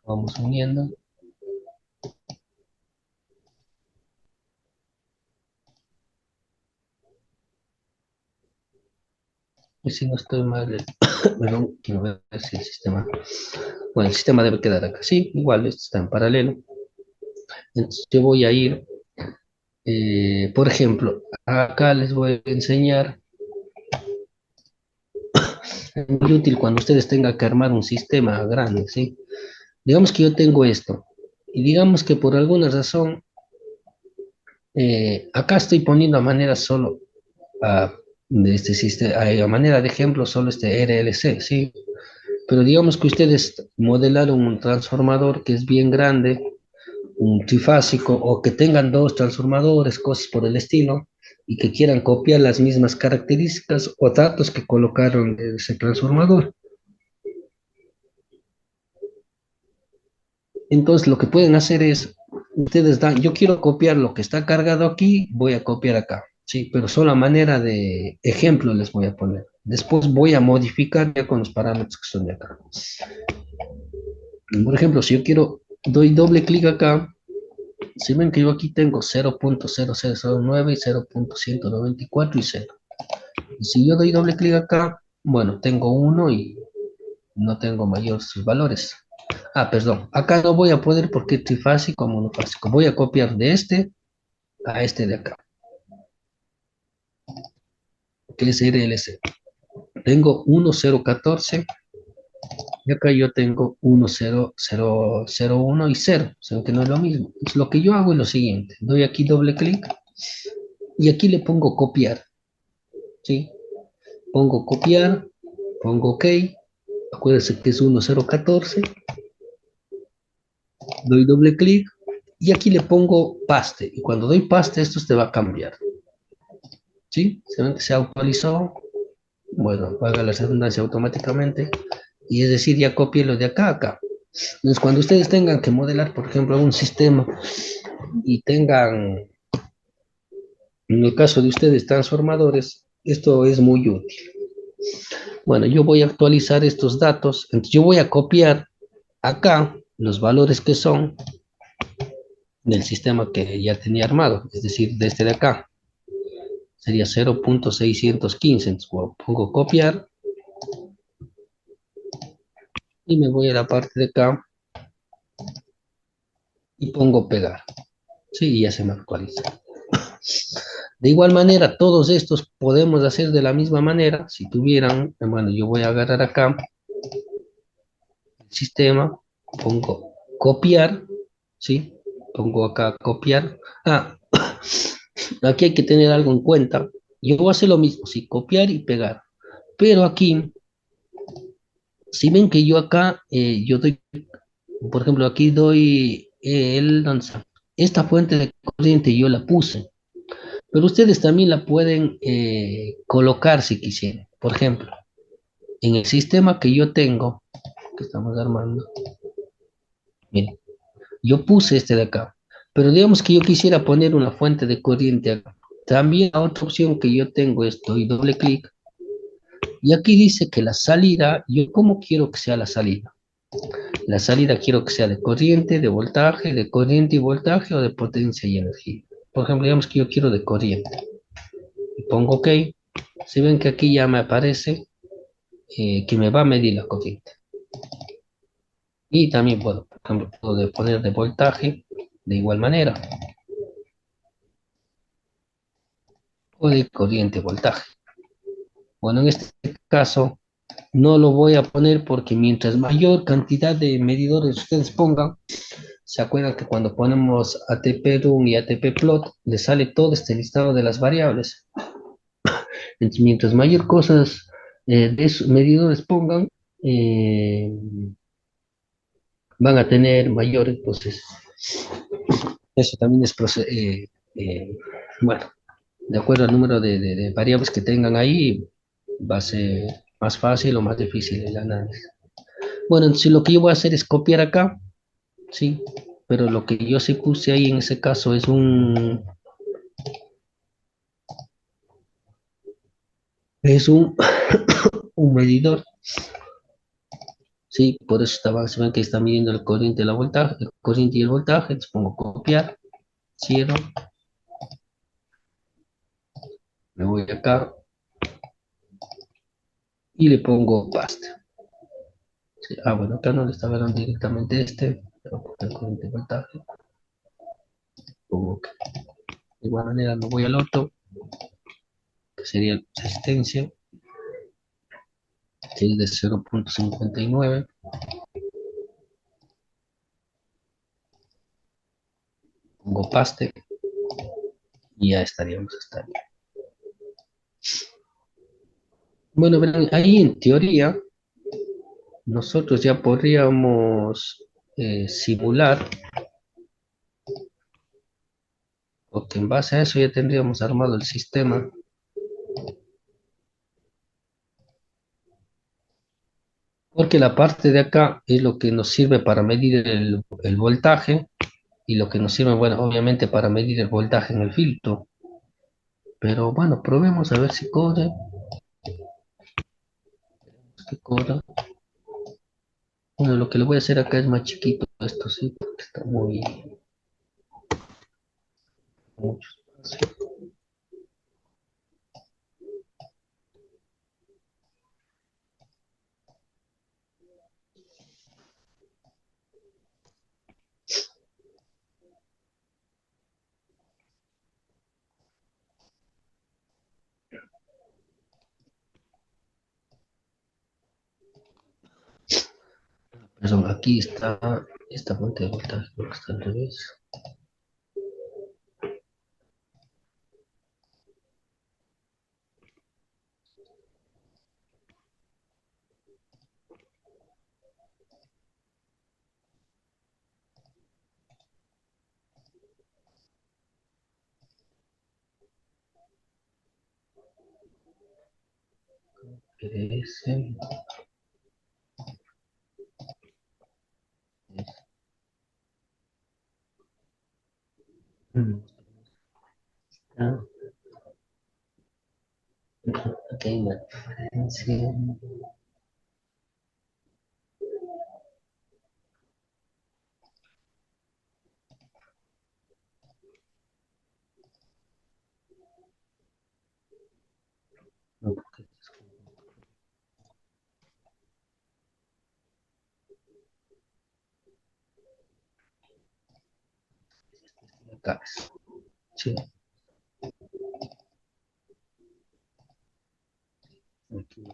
Vamos uniendo. Y si no estoy mal, perdón, quiero ver si el sistema. Bueno, el sistema debe quedar acá. Sí, igual, esto está en paralelo. Entonces yo voy a ir, por ejemplo, acá les voy a enseñar. Es muy útil cuando ustedes tengan que armar un sistema grande, ¿sí? Digamos que yo tengo esto. Y digamos que por alguna razón, acá estoy poniendo a manera solo, de este sistema, a manera de ejemplo, solo este RLC, ¿sí? Pero digamos que ustedes modelaron un transformador que es bien grande, un trifásico, o que tengan dos transformadores, cosas por el estilo, y que quieran copiar las mismas características o datos que colocaron en ese transformador. Entonces lo que pueden hacer es, ustedes dan, yo quiero copiar lo que está cargado aquí, voy a copiar acá, sí, pero solo a manera de ejemplo les voy a poner. Después voy a modificar ya con los parámetros que son de acá. Por ejemplo, si yo quiero, doy doble clic acá, si ven que yo aquí tengo 0.0009 y 0.194 y 0. Y si yo doy doble clic acá, bueno, tengo 1 y no tengo mayores valores. Ah, perdón, acá no voy a poder porque es trifásico o monofásico. Voy a copiar de este a este de acá, que es RLC. Tengo 1.014 y acá yo tengo 1.0.001 y 0, o sea que no es lo mismo. Entonces, lo que yo hago es lo siguiente, doy aquí doble clic y aquí le pongo copiar, ¿sí? Pongo copiar, pongo OK, acuérdense que es 1.014, doy doble clic y aquí le pongo paste, y cuando doy paste esto se va a cambiar, ¿sí? Se ven que se actualizó, bueno, haga la redundancia automáticamente, y es decir, ya copié lo de acá a acá. Entonces, cuando ustedes tengan que modelar, por ejemplo, un sistema y tengan, en el caso de ustedes, transformadores, esto es muy útil. Bueno, yo voy a actualizar estos datos, entonces yo voy a copiar acá los valores que son del sistema que ya tenía armado, es decir, de este de acá. Sería 0.615. Entonces pongo copiar y me voy a la parte de acá y pongo pegar. Sí, y ya se me actualiza. De igual manera, todos estos podemos hacer de la misma manera. Si tuvieran, bueno, yo voy a agarrar acá el sistema, pongo copiar, ¿sí? Pongo acá copiar. Ah, aquí hay que tener algo en cuenta. Yo voy a hacer lo mismo, sí, copiar y pegar. Pero aquí, si ven que yo acá, yo doy, por ejemplo, aquí doy ¿dónde está? Esta fuente de corriente yo la puse, pero ustedes también la pueden colocar si quisieran. Por ejemplo, en el sistema que yo tengo, que estamos armando, miren, yo puse este de acá, pero digamos que yo quisiera poner una fuente de corriente acá. También la otra opción que yo tengo es doy doble clic y aquí dice que la salida, yo cómo quiero que sea la salida. La salida quiero que sea de corriente y voltaje o de potencia y energía. Por ejemplo, digamos que yo quiero de corriente. Y pongo OK. Si ven que aquí ya me aparece que me va a medir la corriente. Y también puedo, por ejemplo, puedo poner de voltaje de igual manera. O de corriente voltaje. Bueno, en este caso no lo voy a poner porque mientras mayor cantidad de medidores ustedes pongan, se acuerdan que cuando ponemos ATP-DUN y ATP-plot, le sale todo este listado de las variables. Entonces, mientras mayor cosas de esos medidores pongan, eh, van a tener mayor, entonces, eso también es, bueno, de acuerdo al número de variables que tengan ahí, va a ser más fácil o más difícil el análisis. Bueno, entonces lo que yo voy a hacer es copiar acá, ¿sí? Pero lo que yo sí puse ahí en ese caso es un un medidor, ¿sí? Por eso se ven que está midiendo el corriente, el corriente y el voltaje, entonces pongo copiar, cierro, me voy acá y le pongo paste. Sí, bueno, acá no le estaba dando directamente este, pero por el corriente y voltaje, pongo OK. De igual manera me voy al otro, que sería resistencia, que es de 0.59, pongo paste y ya estaríamos hasta ahí. Bueno, verán, ahí en teoría nosotros ya podríamos simular, porque en base a eso ya tendríamos armado el sistema, porque la parte de acá es lo que nos sirve para medir el voltaje y lo que nos sirve, bueno, obviamente para medir el voltaje en el filtro. Pero bueno, probemos a ver si corre, que corra. Bueno, lo que le voy a hacer acá es más chiquito esto, sí, porque está muy mucho espacio. Perdón, aquí está esta fuente de voltaje, creo que está al revés. PS, mm, ah, aquí hay una diferencia. verticales. Sí. Aquí.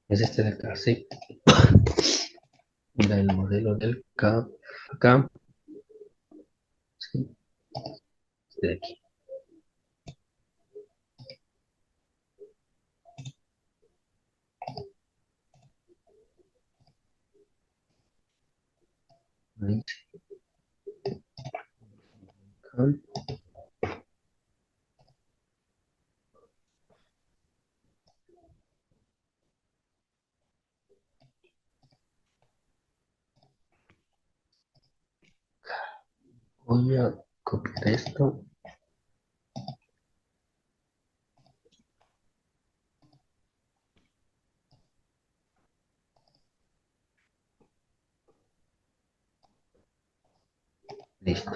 Es este de acá, sí. Mira el modelo del K, acá, sí, este de aquí. Ahí, acá. Voy a copiar esto. Listo.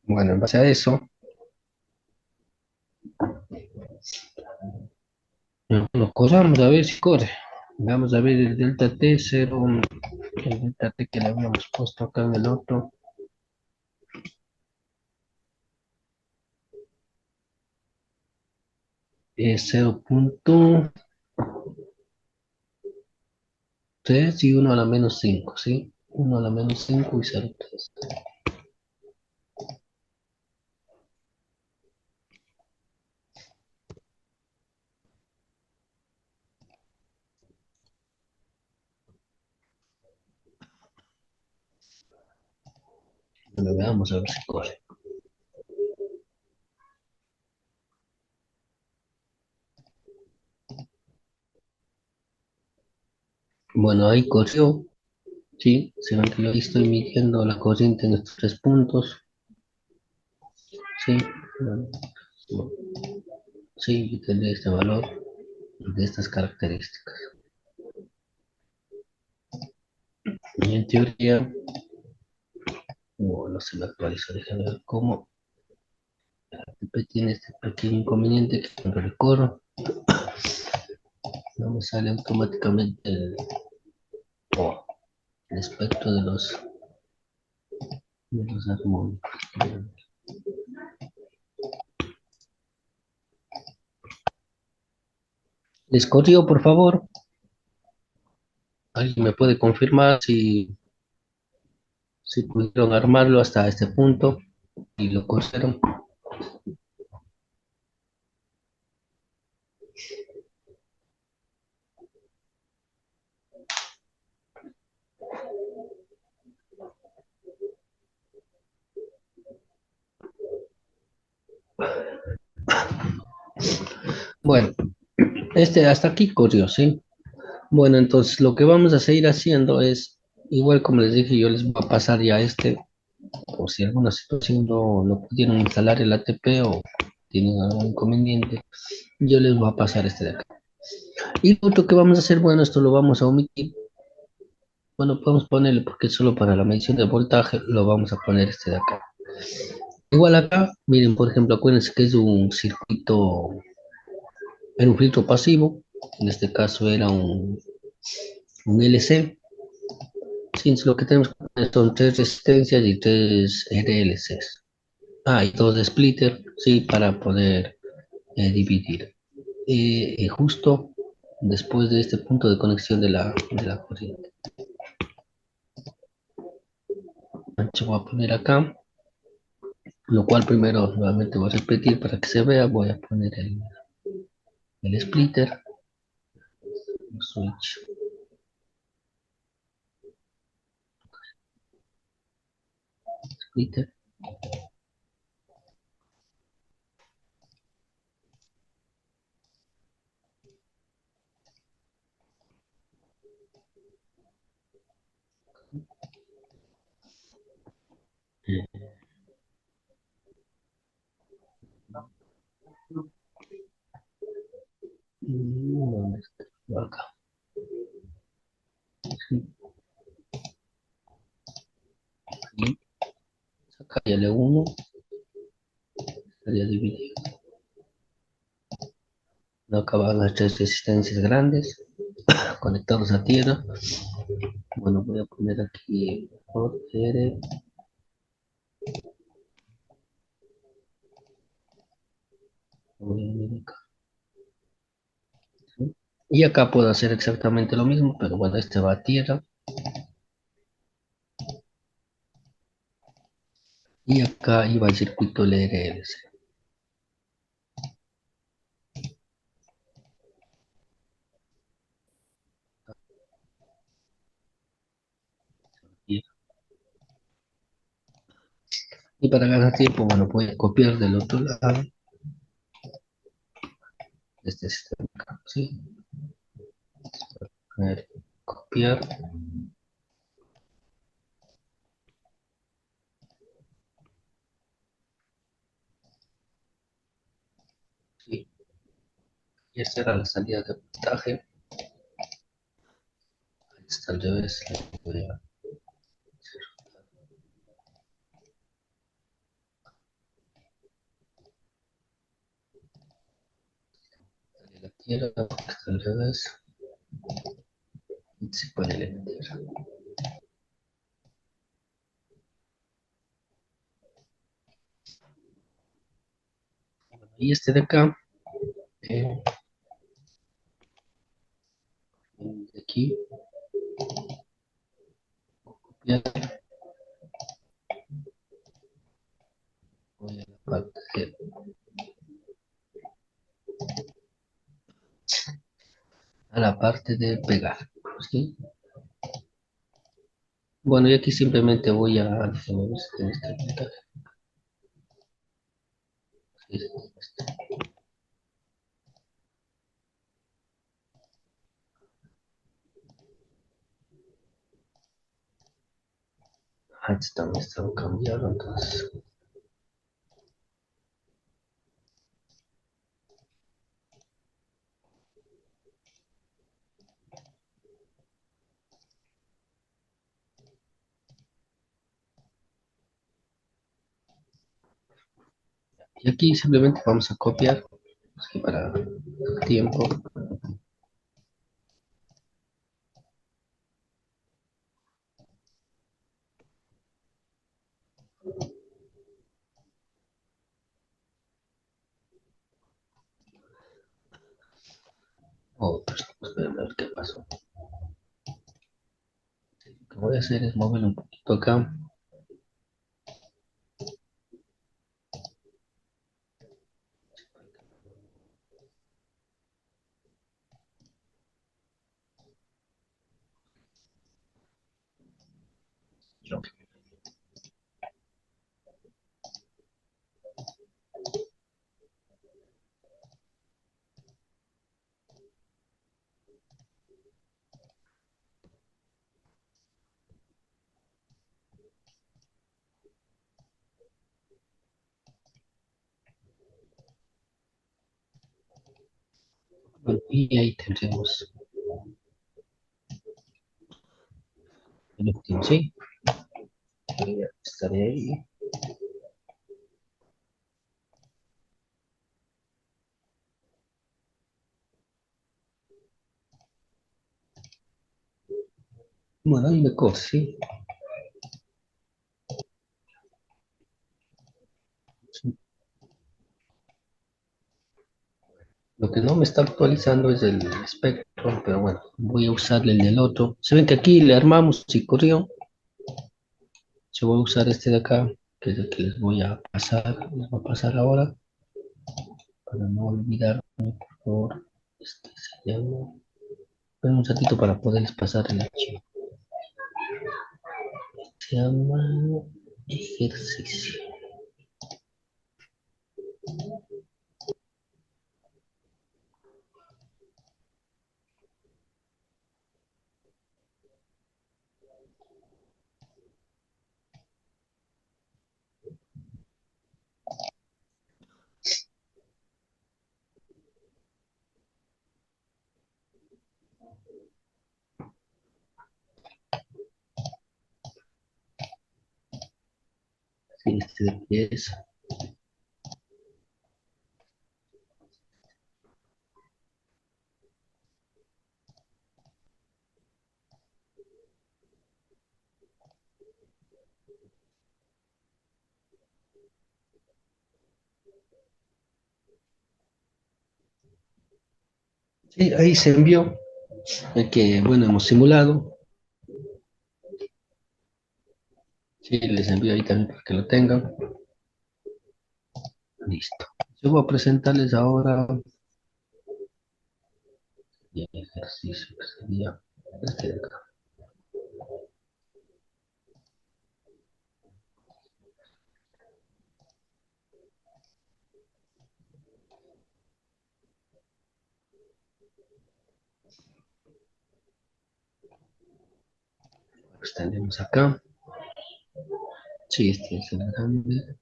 Bueno, en base a eso, lo corramos a ver si corre. Vamos a ver el delta T 0, el delta T que le habíamos puesto acá en el otro. Es 0.3 y 1 a la menos 5, ¿sí? 1 a la menos 5 y 0.3. Bueno, veamos a ver si corre. Bueno, ahí corrió, ¿sí? Se ven que yo ahí estoy midiendo la corriente en estos 3 puntos, ¿sí? Bueno, sí, yo tendré este valor de estas características. Y en teoría, bueno, se me actualizó, déjame ver cómo. Tiene este pequeño inconveniente que cuando recorro no me sale automáticamente oh, el espectro de los armónicos. ¿Les corrió, por favor? ¿Alguien me puede confirmar si pudieron armarlo hasta este punto y lo corrieron? Bueno, hasta aquí corrió, ¿sí? Bueno, entonces lo que vamos a seguir haciendo es, igual como les dije, yo les voy a pasar ya por si alguna situación no pudieron instalar el ATP o tienen algún inconveniente, yo les voy a pasar este de acá. Y lo otro que vamos a hacer, bueno, esto lo vamos a omitir. Bueno, podemos ponerle, porque es solo para la medición de voltaje, lo vamos a poner este de acá. Igual acá, miren, por ejemplo, acuérdense que es un circuito, era un filtro pasivo, en este caso era un LC. Sí, lo que tenemos que poner son 3 resistencias y 3 RLCs. Ah, y 2 splitter, sí, para poder dividir. Justo después de este punto de conexión de la corriente. Yo voy a poner acá, lo cual primero nuevamente voy a repetir para que se vea. Voy a poner el splitter, el switch, splitter. ¿Dónde está? Acá. Sí, y sacaría 1, estaría dividido. Acá van las 3 resistencias grandes conectados a tierra. Bueno, voy a poner aquí por R. Voy a venir acá, ¿sí? Y acá puedo hacer exactamente lo mismo, pero bueno, este va a tierra. Y acá iba el circuito LRLC. Y para ganar tiempo, bueno, voy a copiar del otro lado este sistema acá, ¿sí? A ver, copiar, sí. Y esta era la salida de voltaje. Ahí está al revés. Voy a darle la tierra, porque está al revés. Y se pone la tierra. Y este de acá, eh, de aquí, copiar, voy a la parte de pegar, ¿sí? Bueno, y aquí simplemente voy a, déjame ver si tiene este voltaje. Sí, este también está cambiado, entonces. Y aquí simplemente vamos a copiar, así para tiempo. Oh, pues, a ver qué pasó. Lo que voy a hacer es mover un poquito acá. Bueno, y ahí tendremos el último, ¿sí? Voy a estar ahí. Bueno, ahí me corto, ¿sí? Sí. Lo que no me está actualizando es el espectro, pero bueno, voy a usar el del otro. Se ven que aquí le armamos y corrió. Yo voy a usar este de acá, que es el que les voy a pasar, les voy a pasar ahora, para no olvidarme, por favor. Este se llama. Esperen un ratito para poderles pasar el archivo. Se llama ejercicio. Sí, este de aquí es. Sí, ahí se envió el que, bueno, hemos simulado. Sí, les envío ahí también para que lo tengan. Listo. Yo voy a presentarles ahora el ejercicio que sería este de acá. Lo extendemos acá. Sí, este es el grande.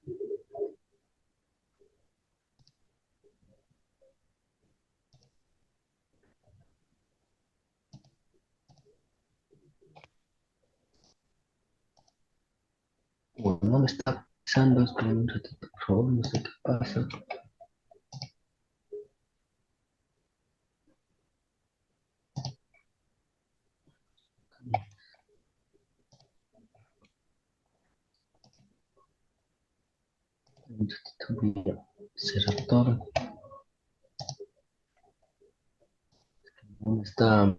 Bueno, no me está pisando, esperen un ratito, por favor, no sé qué pasa. Un ratito voy a cerrar todo. ¿Dónde está?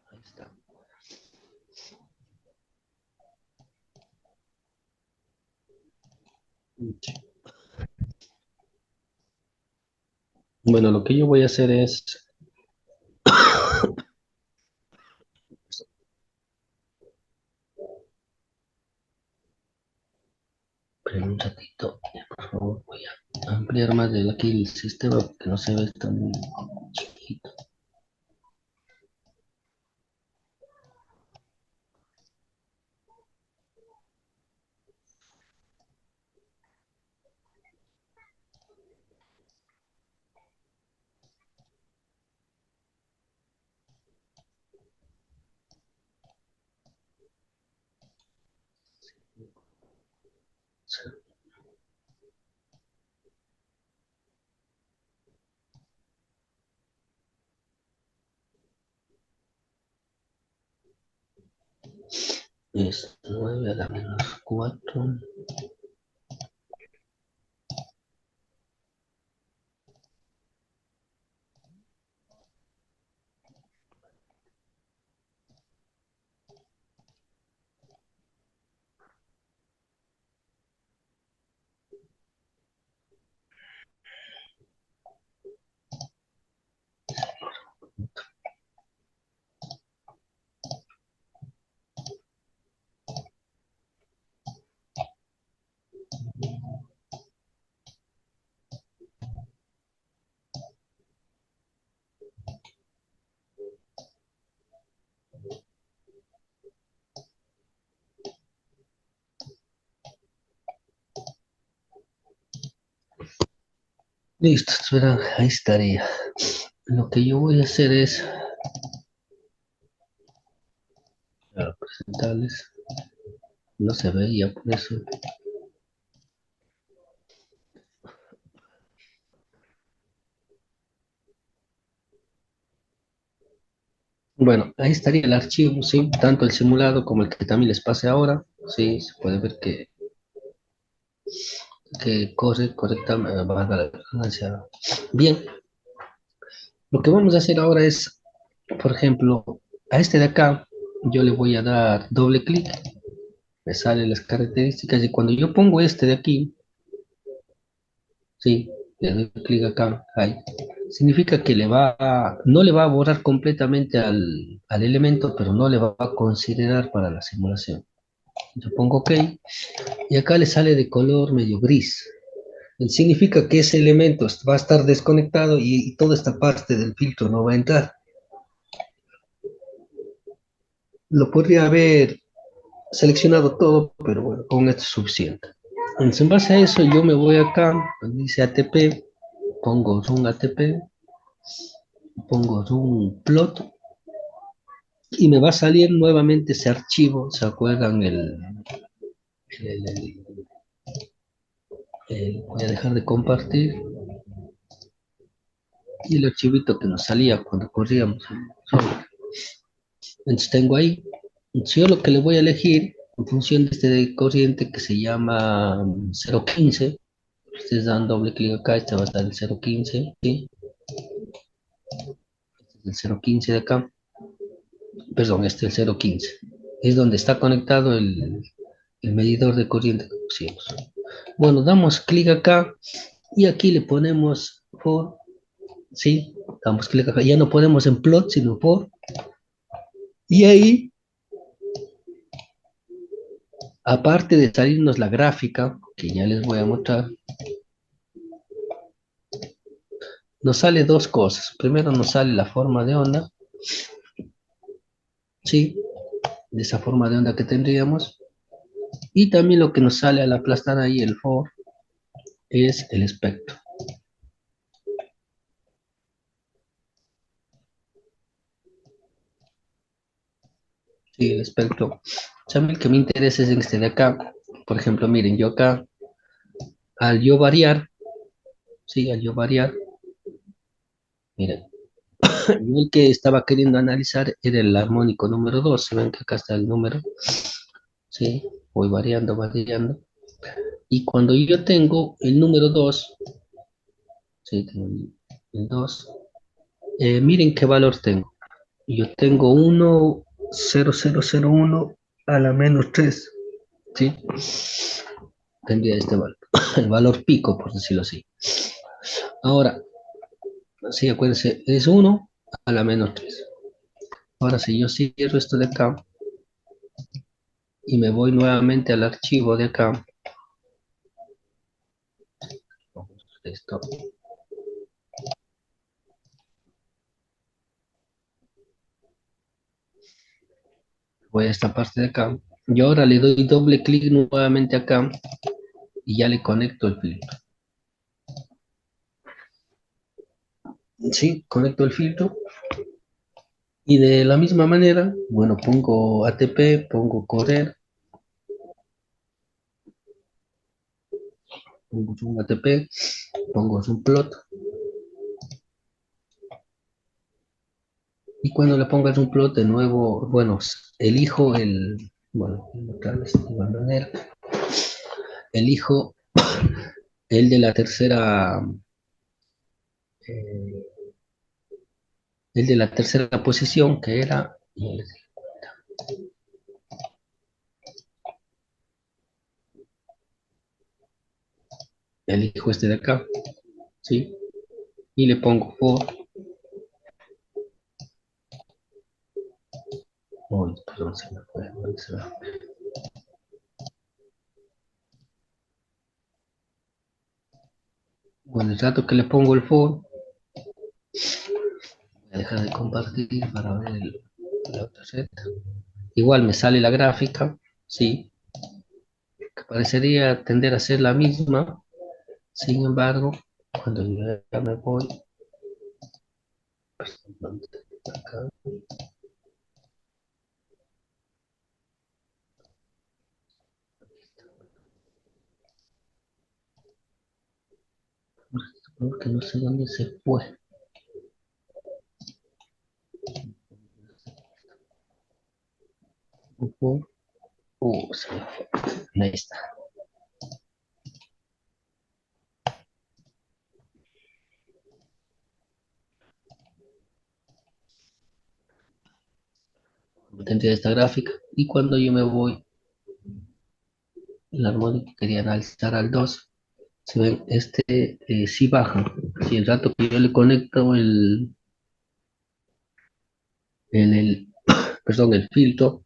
Ahí está. Sí. Bueno, lo que yo voy a hacer es, esperen un ratito, por favor, voy a ampliar más de aquí el sistema porque no se ve tan chiquito. Es 9 a la menos 4. Listo, espera, ahí estaría. Lo que yo voy a hacer es presentarles. No se veía por eso. Bueno, ahí estaría el archivo, sí, tanto el simulado como el que también les pase ahora. Sí, se puede ver que corre correctamente, valga la redundancia. Bien, lo que vamos a hacer ahora es, por ejemplo, a este de acá, yo le voy a dar doble clic, me salen las características y cuando yo pongo este de aquí, sí, le doy clic acá, ahí, significa que no le va a borrar completamente al elemento, pero no le va a considerar para la simulación. Yo pongo OK y acá le sale de color medio gris. Significa que ese elemento va a estar desconectado y toda esta parte del filtro no va a entrar. Lo podría haber seleccionado todo, pero bueno, con esto es suficiente. Entonces, en base a eso, yo me voy acá, donde dice ATP, pongo Run ATP, pongo Run Plot, y me va a salir nuevamente ese archivo. ¿Se acuerdan? El- el- voy a dejar de compartir. Y el archivito que nos salía cuando corríamos el software. Entonces tengo ahí. Entonces yo lo que le voy a elegir en función de este corriente que se llama 015. Ustedes dan doble clic acá, este va a estar el 015, ¿sí? Este es el 015 de acá. Perdón, este es el 015. Es donde está conectado el medidor de corriente que pusimos. Bueno, damos clic acá y aquí le ponemos for, ¿sí? Damos clic acá. Ya no ponemos en plot, sino for. Y ahí, aparte de salirnos la gráfica, que ya les voy a mostrar, nos sale dos cosas. Primero nos sale la forma de onda, ¿sí? De esa forma de onda que tendríamos. Y también lo que nos sale al aplastar ahí el for es el espectro. Sí, el espectro. O el que me interesa es este de acá. Por ejemplo, miren, yo acá, al yo variar, sí, al yo variar, miren, yo el que estaba queriendo analizar era el armónico número 2. Se ven que acá está el número, sí, voy variando, variando. Y cuando yo tengo el número 2, sí, tengo el 2, miren qué valor tengo. Yo tengo 1,0001 a la menos 3, ¿sí? Tendría este valor, el valor pico, por decirlo así. Ahora, sí, acuérdense, es 1 a la menos 3. Ahora, si yo cierro esto de acá y me voy nuevamente al archivo de acá, esto, voy a esta parte de acá, y ahora le doy doble clic nuevamente acá y ya le conecto el filtro. Sí, conecto el filtro y de la misma manera, bueno, pongo ATP, pongo correr, pongo un ATP, pongo un plot y cuando le pongas un plot de nuevo, bueno, elijo bueno, otra vez, de igual manera, elijo el de la tercera, eh, el de la tercera posición que era, elijo este de acá, ¿sí? Y le pongo for, oh, perdón, se me fue, ¿dónde se va? Bueno, el rato que le pongo el for, voy a dejar de compartir para ver la otra set. Igual me sale la gráfica, ¿sí? Que parecería tender a ser la misma, sin embargo, cuando yo ya me voy, acá, porque no sé dónde se fue. Se me fue. Ahí está. Tendría esta gráfica. Y cuando yo me voy, el armónico quería analizar al 2. Si ven, sí baja. Si el rato que yo le conecto el perdón, el filtro,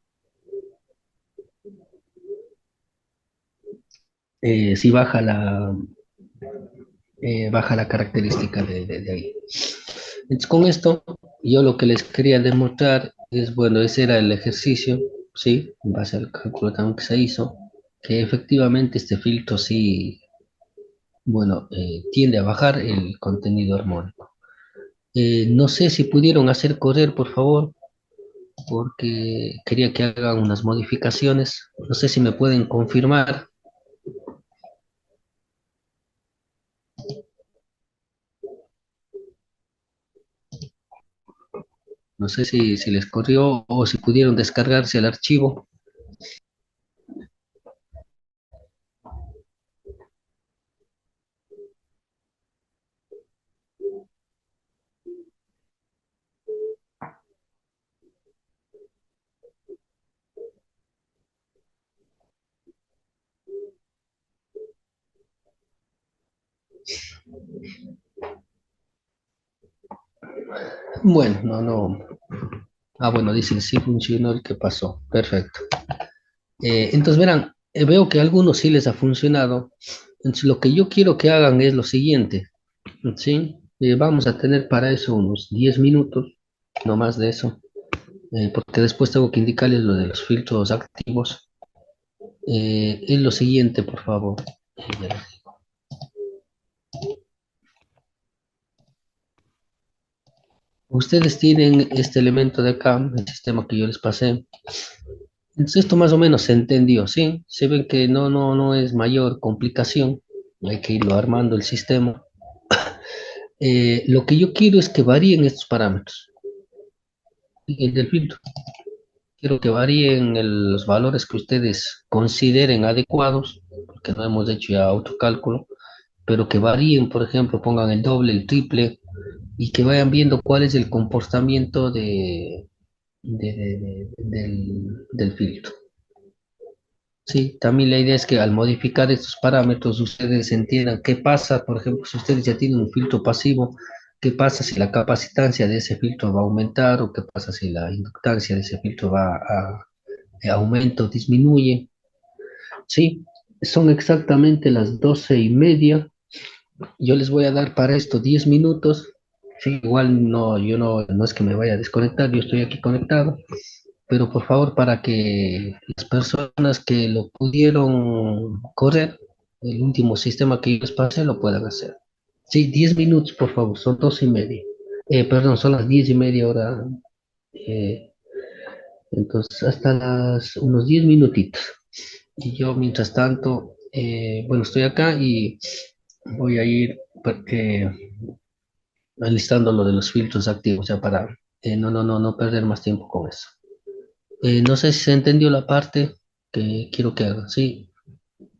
sí baja la característica de ahí. Entonces, con esto Yo lo que les quería demostrar es, bueno, ese era el ejercicio, ¿sí? En base al cálculo también que se hizo, que efectivamente este filtro sí, bueno, tiende a bajar el contenido armónico. No sé si pudieron hacer correr, por favor, porque quería que hagan unas modificaciones. No sé si me pueden confirmar. No sé si les corrió o si pudieron descargarse el archivo. Bueno, no. Ah, bueno, dicen sí funcionó el que pasó. Perfecto. Entonces, verán, veo que a algunos sí les ha funcionado. Entonces, lo que yo quiero que hagan es lo siguiente, ¿sí? Vamos a tener para eso unos 10 minutos, no más de eso, porque después tengo que indicarles lo de los filtros activos. Es lo siguiente, por favor. Verán. Ustedes tienen este elemento de acá, el sistema que yo les pasé. Entonces, esto más o menos se entendió, ¿sí? Se ven que no es mayor complicación. Hay que irlo armando el sistema. Lo que yo quiero es que varíen estos parámetros. El del filtro. Quiero que varíen los valores que ustedes consideren adecuados, porque no hemos hecho ya autocálculo, pero que varíen, por ejemplo, pongan el doble, el triple, y que vayan viendo cuál es el comportamiento del filtro. Sí, también la idea es que al modificar estos parámetros ustedes entiendan qué pasa, por ejemplo, si ustedes ya tienen un filtro pasivo, qué pasa si la capacitancia de ese filtro va a aumentar o qué pasa si la inductancia de ese filtro va aumenta o disminuye. Sí, son exactamente las 12:30. Yo les voy a dar para esto 10 minutos. Sí, igual no, yo no es que me vaya a desconectar, yo estoy aquí conectado, pero por favor para que las personas que lo pudieron correr, el último sistema que yo les pasé, lo puedan hacer. Sí, 10 minutos, por favor, son 12:30. Perdón, son las 10:30 ahora. eh, entonces, hasta unos 10 minutitos. Y yo, mientras tanto, bueno, estoy acá y voy a ir alistando lo de los filtros activos, ya para no perder más tiempo con eso. No sé si se entendió la parte que quiero que haga. Sí,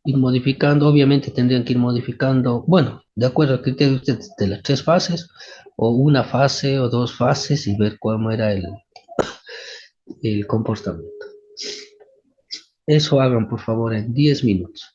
ir modificando, obviamente tendrían que ir modificando, bueno, de acuerdo al criterio de ustedes, de las tres fases, o una fase o dos fases y ver cómo era el comportamiento. Eso hagan, por favor, en 10 minutos.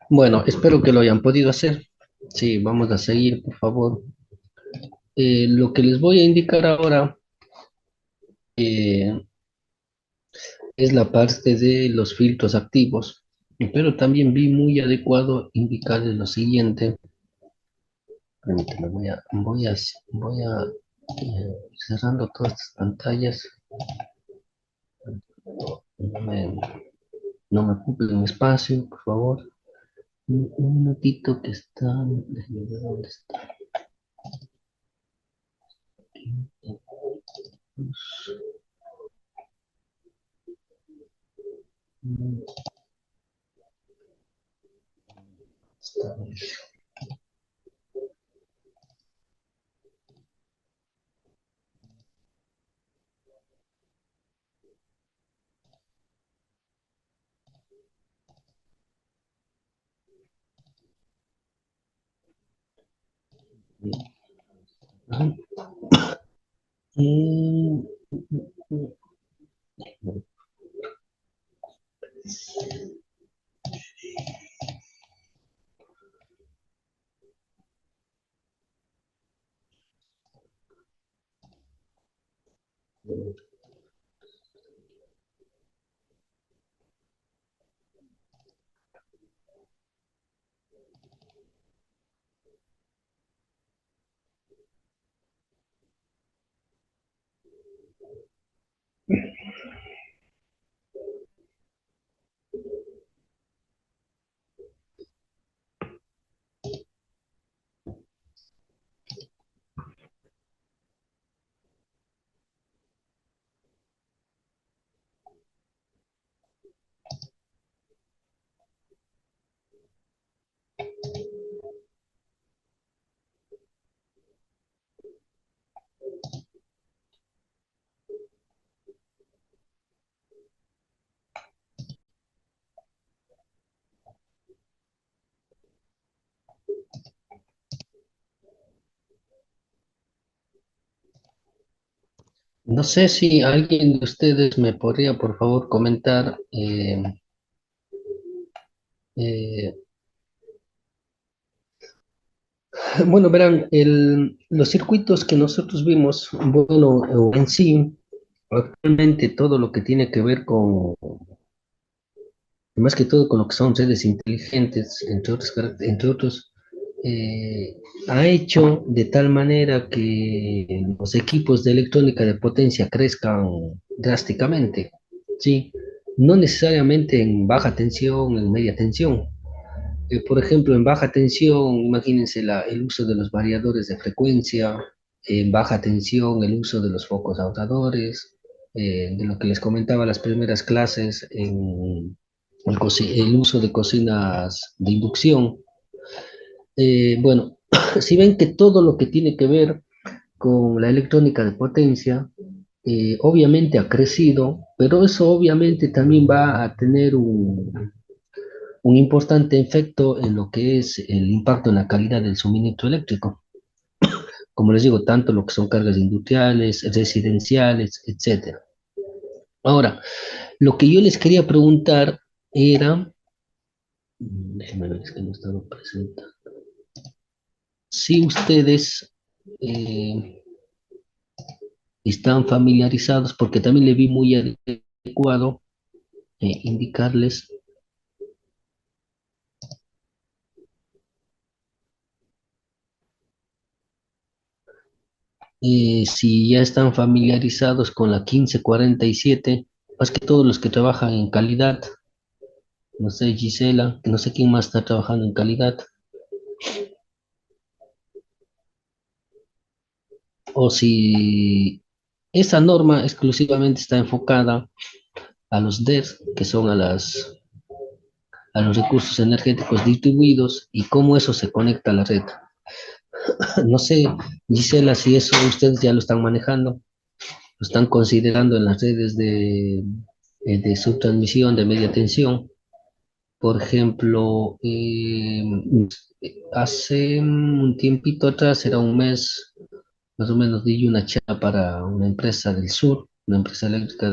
Bueno, espero que lo hayan podido hacer. Sí, vamos a seguir, por favor. Lo que les voy a indicar ahora eh, es la parte de los filtros activos, pero también vi muy adecuado indicarles lo siguiente. Permíteme, cerrando todas estas pantallas. No me, no me ocupen espacio, por favor. Un minutito que está. Déjenme ver dónde está. Está bien. Mm, No sé si alguien de ustedes me podría, por favor, comentar. Eh, bueno, verán, los circuitos que nosotros vimos, bueno, en sí, actualmente todo lo que tiene que ver con, más que todo con lo que son redes inteligentes, entre otros, ha hecho de tal manera que los equipos de electrónica de potencia crezcan drásticamente, ¿sí? No necesariamente en baja tensión, en media tensión. Por ejemplo, en baja tensión, imagínense el uso de los variadores de frecuencia, en baja tensión, el uso de los focos ahorradores, de lo que les comentaba las primeras clases, en el uso de cocinas de inducción. Bueno, si ven que todo lo que tiene que ver con la electrónica de potencia, obviamente ha crecido, pero eso obviamente también va a tener un importante efecto en lo que es el impacto en la calidad del suministro eléctrico. Como les digo, tanto lo que son cargas industriales, residenciales, etcétera. Ahora, lo que yo les quería preguntar era, déjenme ver, es que no estaba presente. Si ustedes están familiarizados, porque también le vi muy adecuado indicarles si ya están familiarizados con la 1547, más que todos los que trabajan en calidad, no sé, Gisela, no sé quién más está trabajando en calidad, o si esa norma exclusivamente está enfocada a los DER, que son a los recursos energéticos distribuidos, y cómo eso se conecta a la red. No sé, Gisela, si eso ustedes ya lo están manejando, lo están considerando en las redes de subtransmisión de media tensión. Por ejemplo, hace un tiempito atrás, era un mes, más o menos di una charla para una empresa del sur, una empresa eléctrica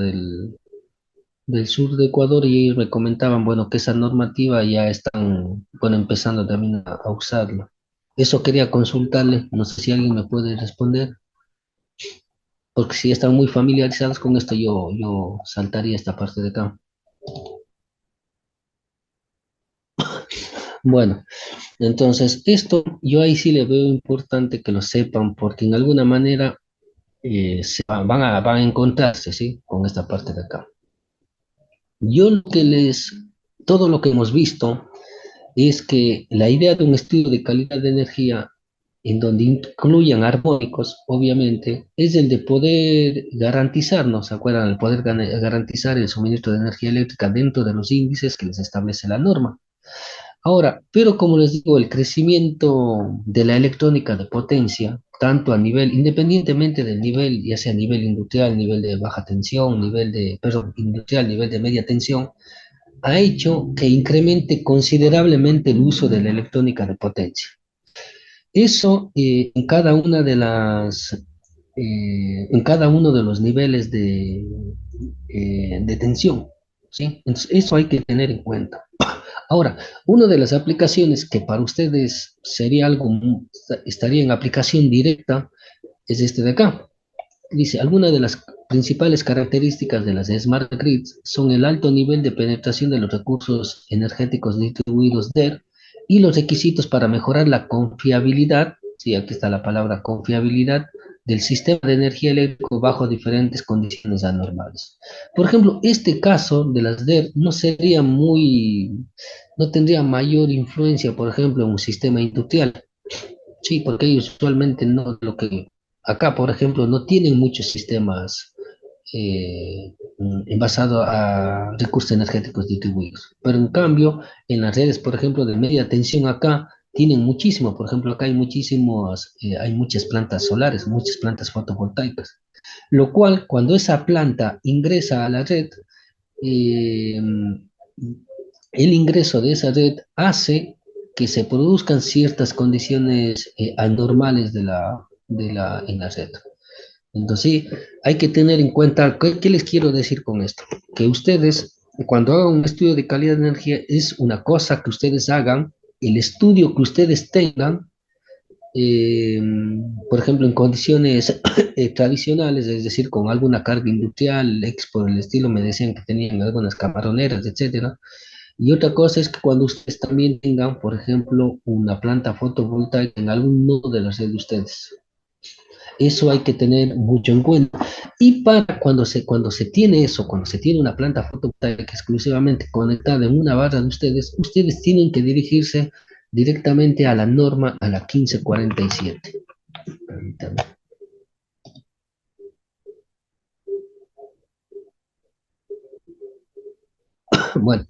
del sur de Ecuador y ellos me comentaban, bueno, que esa normativa ya están, bueno, empezando también a usarla. Eso quería consultarle, no sé si alguien me puede responder, porque si están muy familiarizados con esto, yo saltaría esta parte de acá. Bueno, entonces esto yo ahí sí le veo importante que lo sepan, porque en alguna manera van a encontrarse, ¿sí? Con esta parte de acá. Yo lo que todo lo que hemos visto es que la idea de un estudio de calidad de energía en donde incluyan armónicos, obviamente, es el de poder garantizarnos, ¿se acuerdan? El poder garantizar el suministro de energía eléctrica dentro de los índices que les establece la norma. Ahora, pero como les digo, el crecimiento de la electrónica de potencia, tanto a nivel, independientemente del nivel, ya sea nivel industrial, nivel de baja tensión, perdón, industrial, nivel de media tensión, ha hecho que incremente considerablemente el uso de la electrónica de potencia. Eso en cada uno de los niveles de tensión, ¿sí? Entonces, eso hay que tener en cuenta. Ahora, una de las aplicaciones que para ustedes sería estaría en aplicación directa es este de acá. Dice, algunas de las principales características de las Smart Grids son el alto nivel de penetración de los recursos energéticos distribuidos DER y los requisitos para mejorar la confiabilidad, sí, aquí está la palabra confiabilidad, del sistema de energía eléctrica bajo diferentes condiciones anormales. Por ejemplo, este caso de las DER no tendría mayor influencia, por ejemplo, en un sistema industrial. Sí, porque ellos usualmente no, acá, por ejemplo, no tienen muchos sistemas basados a recursos energéticos distribuidos. Pero en cambio, en las redes, por ejemplo, de media tensión acá, tienen muchísimo. Por ejemplo, acá hay muchas plantas solares, muchas plantas fotovoltaicas. Lo cual, cuando esa planta ingresa a la red, eh, el ingreso de esa red hace que se produzcan ciertas condiciones anormales en la red. Entonces, sí, hay que tener en cuenta, ¿qué les quiero decir con esto? Que ustedes, cuando hagan un estudio de calidad de energía, es una cosa que ustedes hagan, el estudio que ustedes tengan, eh, por ejemplo, en condiciones tradicionales, es decir, con alguna carga industrial, X por el estilo, me decían que tenían algunas camaroneras, etcétera, y otra cosa es que cuando ustedes también tengan, por ejemplo, una planta fotovoltaica en algún nodo de la red de ustedes. Eso hay que tener mucho en cuenta. Y para cuando se tiene eso, cuando se tiene una planta fotovoltaica exclusivamente conectada en una barra de ustedes tienen que dirigirse directamente a la norma, a la 1547. Permítanme. Bueno,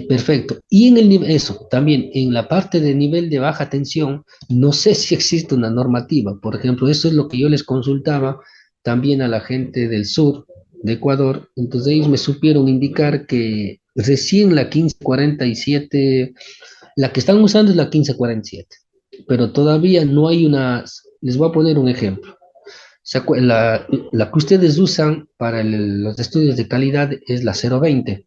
perfecto. Y eso, también en la parte de nivel de baja tensión, no sé si existe una normativa. Por ejemplo, eso es lo que yo les consultaba también a la gente del sur de Ecuador. Entonces ellos me supieron indicar que recién la 1547, la que están usando es la 1547, pero todavía no hay les voy a poner un ejemplo. La que ustedes usan para los estudios de calidad es la 020.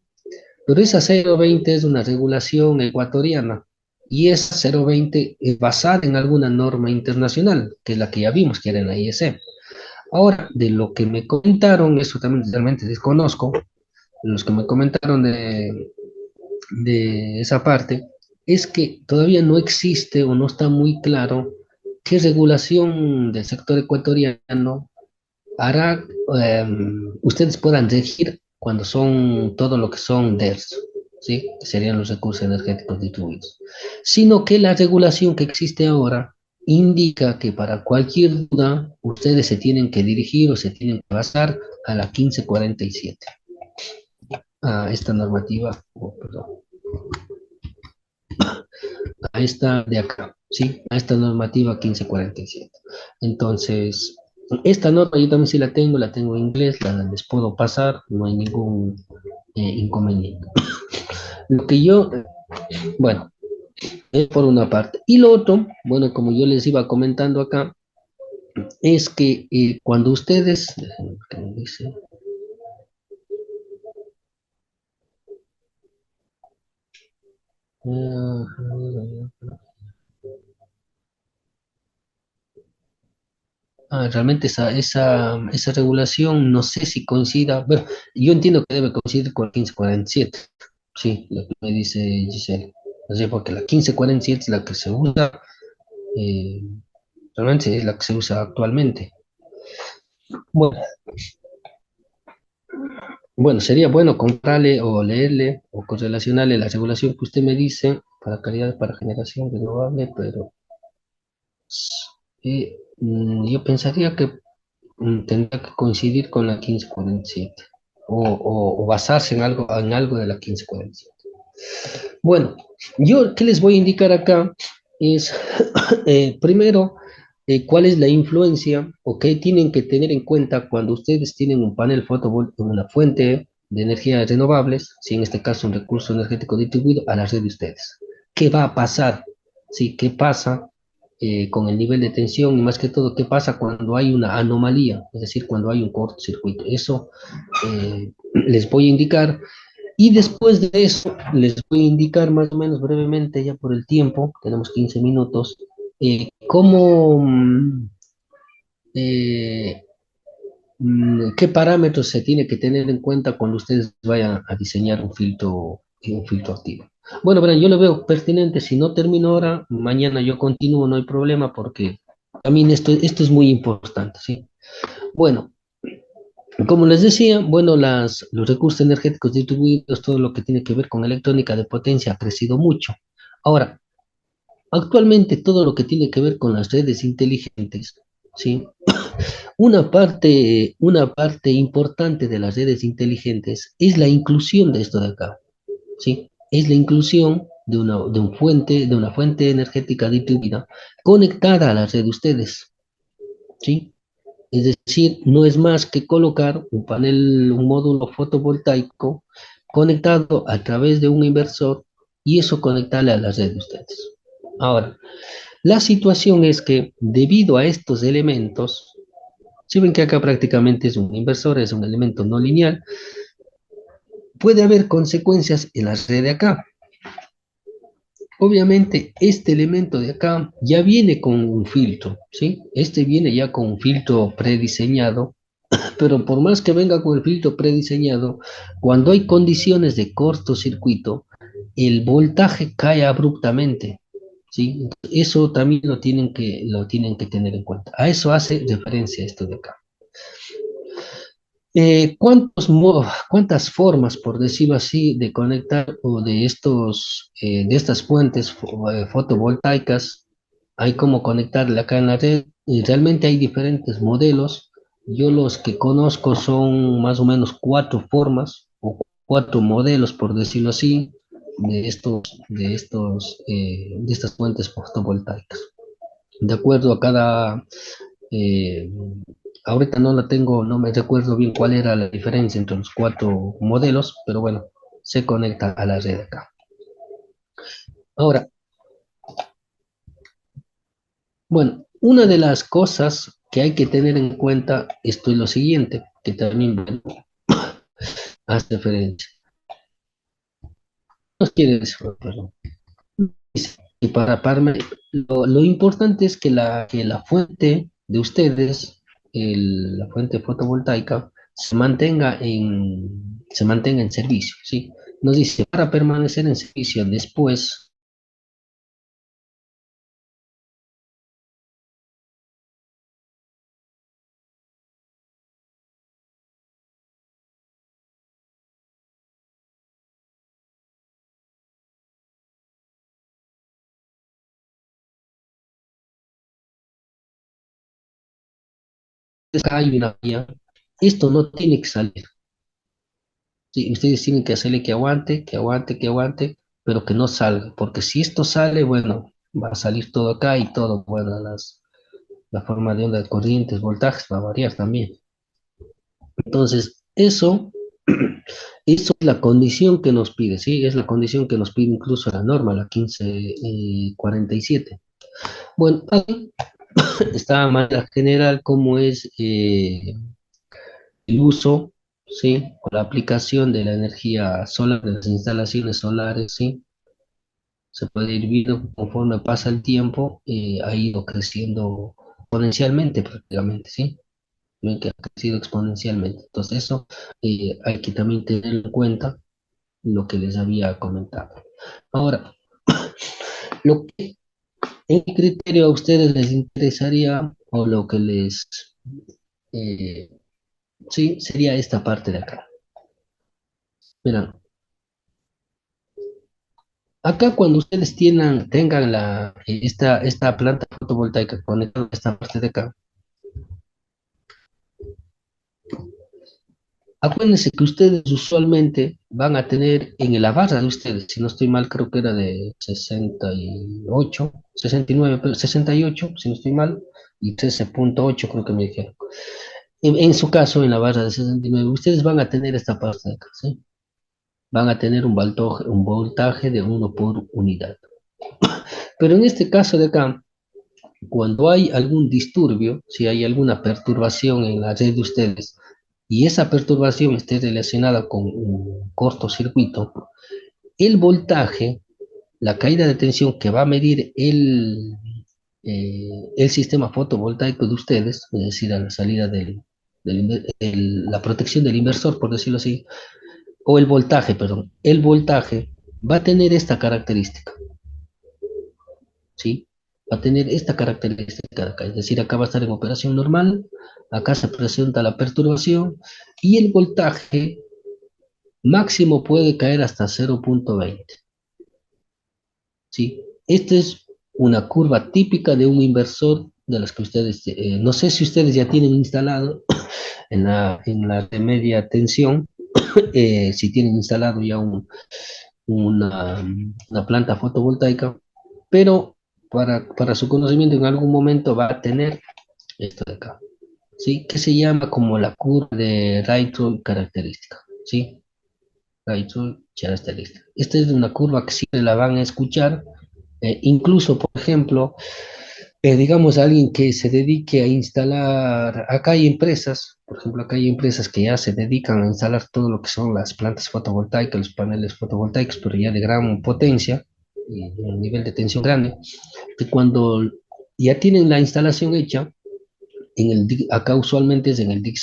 Pero esa 020 es una regulación ecuatoriana y esa 020 es basada en alguna norma internacional, que es la que ya vimos, que era en la IEC. Ahora, de lo que me comentaron, eso también realmente desconozco, los que me comentaron de esa parte, es que todavía no existe o no está muy claro qué regulación del sector ecuatoriano hará ustedes puedan regir cuando son todo lo que son DERs, ¿sí? Que serían los recursos energéticos distribuidos, sino que la regulación que existe ahora indica que para cualquier duda ustedes se tienen que dirigir o se tienen que basar a la 1547, a esta normativa, perdón, a esta de acá, ¿sí? A esta normativa 1547. Entonces, esta norma yo también sí la tengo en inglés, les puedo pasar, no hay ningún inconveniente. Lo que bueno, es por una parte. Y lo otro, bueno, como yo les iba comentando acá, es que cuando ustedes, déjenme ver qué me dice. Realmente esa regulación no sé si coincida, bueno, yo entiendo que debe coincidir con la 1547, sí, lo que me dice Giselle, no sé, porque la 1547 es la que se usa, eh, realmente es la que se usa actualmente. Bueno, bueno, sería bueno comprarle o leerle o correlacionarle la regulación que usted me dice para calidad para generación renovable, pero yo pensaría que tendría que coincidir con la 1547 o basarse en algo de la 1547. Bueno, yo qué les voy a indicar acá es, primero, cuál es la influencia o qué tienen que tener en cuenta cuando ustedes tienen un panel fotovoltaico, una fuente de energía renovables, si en este caso un recurso energético distribuido, a la red de ustedes. ¿Qué va a pasar? ¿Sí? ¿Qué pasa con el nivel de tensión y más que todo, qué pasa cuando hay una anomalía, es decir, cuando hay un cortocircuito? Eso les voy a indicar y después de eso, les voy a indicar más o menos brevemente, ya por el tiempo, tenemos 15 minutos, cómo, eh, qué parámetros se tiene que tener en cuenta cuando ustedes vayan a diseñar un filtro activo. Bueno, verán, yo lo veo pertinente, si no termino ahora, mañana yo continúo, no hay problema, porque también esto es muy importante, ¿sí? Bueno, como les decía, bueno, los recursos energéticos distribuidos, todo lo que tiene que ver con electrónica de potencia ha crecido mucho. Ahora, actualmente todo lo que tiene que ver con las redes inteligentes, ¿sí? Una parte importante de las redes inteligentes es la inclusión de esto de acá, ¿sí? Es la inclusión de una fuente energética distribuida conectada a la red de ustedes, ¿sí? Es decir, no es más que colocar un panel, un módulo fotovoltaico conectado a través de un inversor y eso conectarle a la red de ustedes. Ahora, la situación es que debido a estos elementos, si ven que acá prácticamente es un inversor, es un elemento no lineal, puede haber consecuencias en la red de acá. Obviamente, este elemento de acá ya viene con un filtro, ¿sí? Este viene ya con un filtro prediseñado, pero por más que venga con el filtro prediseñado, cuando hay condiciones de cortocircuito, el voltaje cae abruptamente, ¿sí? Eso también lo tienen que tener en cuenta. A eso hace referencia esto de acá. ¿Cuántas formas, por decirlo así, de conectar o de estas fuentes fotovoltaicas hay como conectarle acá en la red? Y realmente hay diferentes modelos. Yo los que conozco son más o menos cuatro formas o cuatro modelos, por decirlo así, de estas fuentes fotovoltaicas. De acuerdo a cada eh, ahorita no la tengo, no me recuerdo bien cuál era la diferencia entre los cuatro modelos, pero bueno, se conecta a la red acá. Ahora, bueno, una de las cosas que hay que tener en cuenta esto es lo siguiente, que también bueno, hace referencia. Nos quiere decir, perdón. Dice que lo importante es que que la fuente de ustedes, la fuente fotovoltaica, se mantenga en servicio, ¿sí? Nos dice, para permanecer en servicio después, hay una vía, esto no tiene que salir, ¿sí? Ustedes tienen que hacerle que aguante, que aguante, que aguante, pero que no salga, porque si esto sale, bueno, va a salir todo acá y todo, bueno, la forma de onda de corrientes, voltajes va a variar también. Entonces, eso es la condición que nos pide, ¿sí? Es la condición que nos pide incluso la norma, la 1547. Bueno, ahí está de manera general cómo es el uso, ¿sí? O la aplicación de la energía solar, de las instalaciones solares, ¿sí? se puede ir viendo conforme pasa el tiempo, ha ido creciendo exponencialmente prácticamente, ¿sí? Ven que ha crecido exponencialmente. Entonces eso hay que también tener en cuenta lo que les había comentado. Ahora, lo que en qué criterio a ustedes les interesaría o lo que les, eh, sí, sería esta parte de acá. Mira, acá cuando ustedes tengan esta planta fotovoltaica conectada a esta parte de acá, acuérdense que ustedes usualmente van a tener en la barra de ustedes, si no estoy mal, creo que era de 68, 69, pero 68, si no estoy mal, y 13.8 creo que me dijeron. En su caso, en la barra de 69, ustedes van a tener esta parte de acá, ¿sí? Van a tener un voltaje de 1 por unidad. Pero en este caso de acá, cuando hay algún disturbio, si hay alguna perturbación en la red de ustedes, y esa perturbación esté relacionada con un cortocircuito, el voltaje, la caída de tensión que va a medir el sistema fotovoltaico de ustedes, es decir, a la salida la protección del inversor, por decirlo así, o el voltaje, perdón, el voltaje va a tener esta característica, ¿sí? Va a tener esta característica de acá, es decir, acá va a estar en operación normal, acá se presenta la perturbación y el voltaje máximo puede caer hasta 0.20, ¿sí? Esta es una curva típica de un inversor de las que ustedes, no sé si ustedes ya tienen instalado en la de media tensión, si tienen instalado ya una planta fotovoltaica, pero para su conocimiento en algún momento va a tener esto de acá, ¿sí? Que se llama como la curva de Rayleigh característica, ¿sí? Rayleigh característica. Esta es una curva que siempre la van a escuchar, incluso, por ejemplo, digamos, alguien que se dedique a instalar, acá hay empresas, por ejemplo, acá hay empresas que ya se dedican a instalar todo lo que son las plantas fotovoltaicas, los paneles fotovoltaicos, pero ya de gran potencia y de un nivel de tensión grande, que cuando ya tienen la instalación hecha, acá usualmente es en el DIG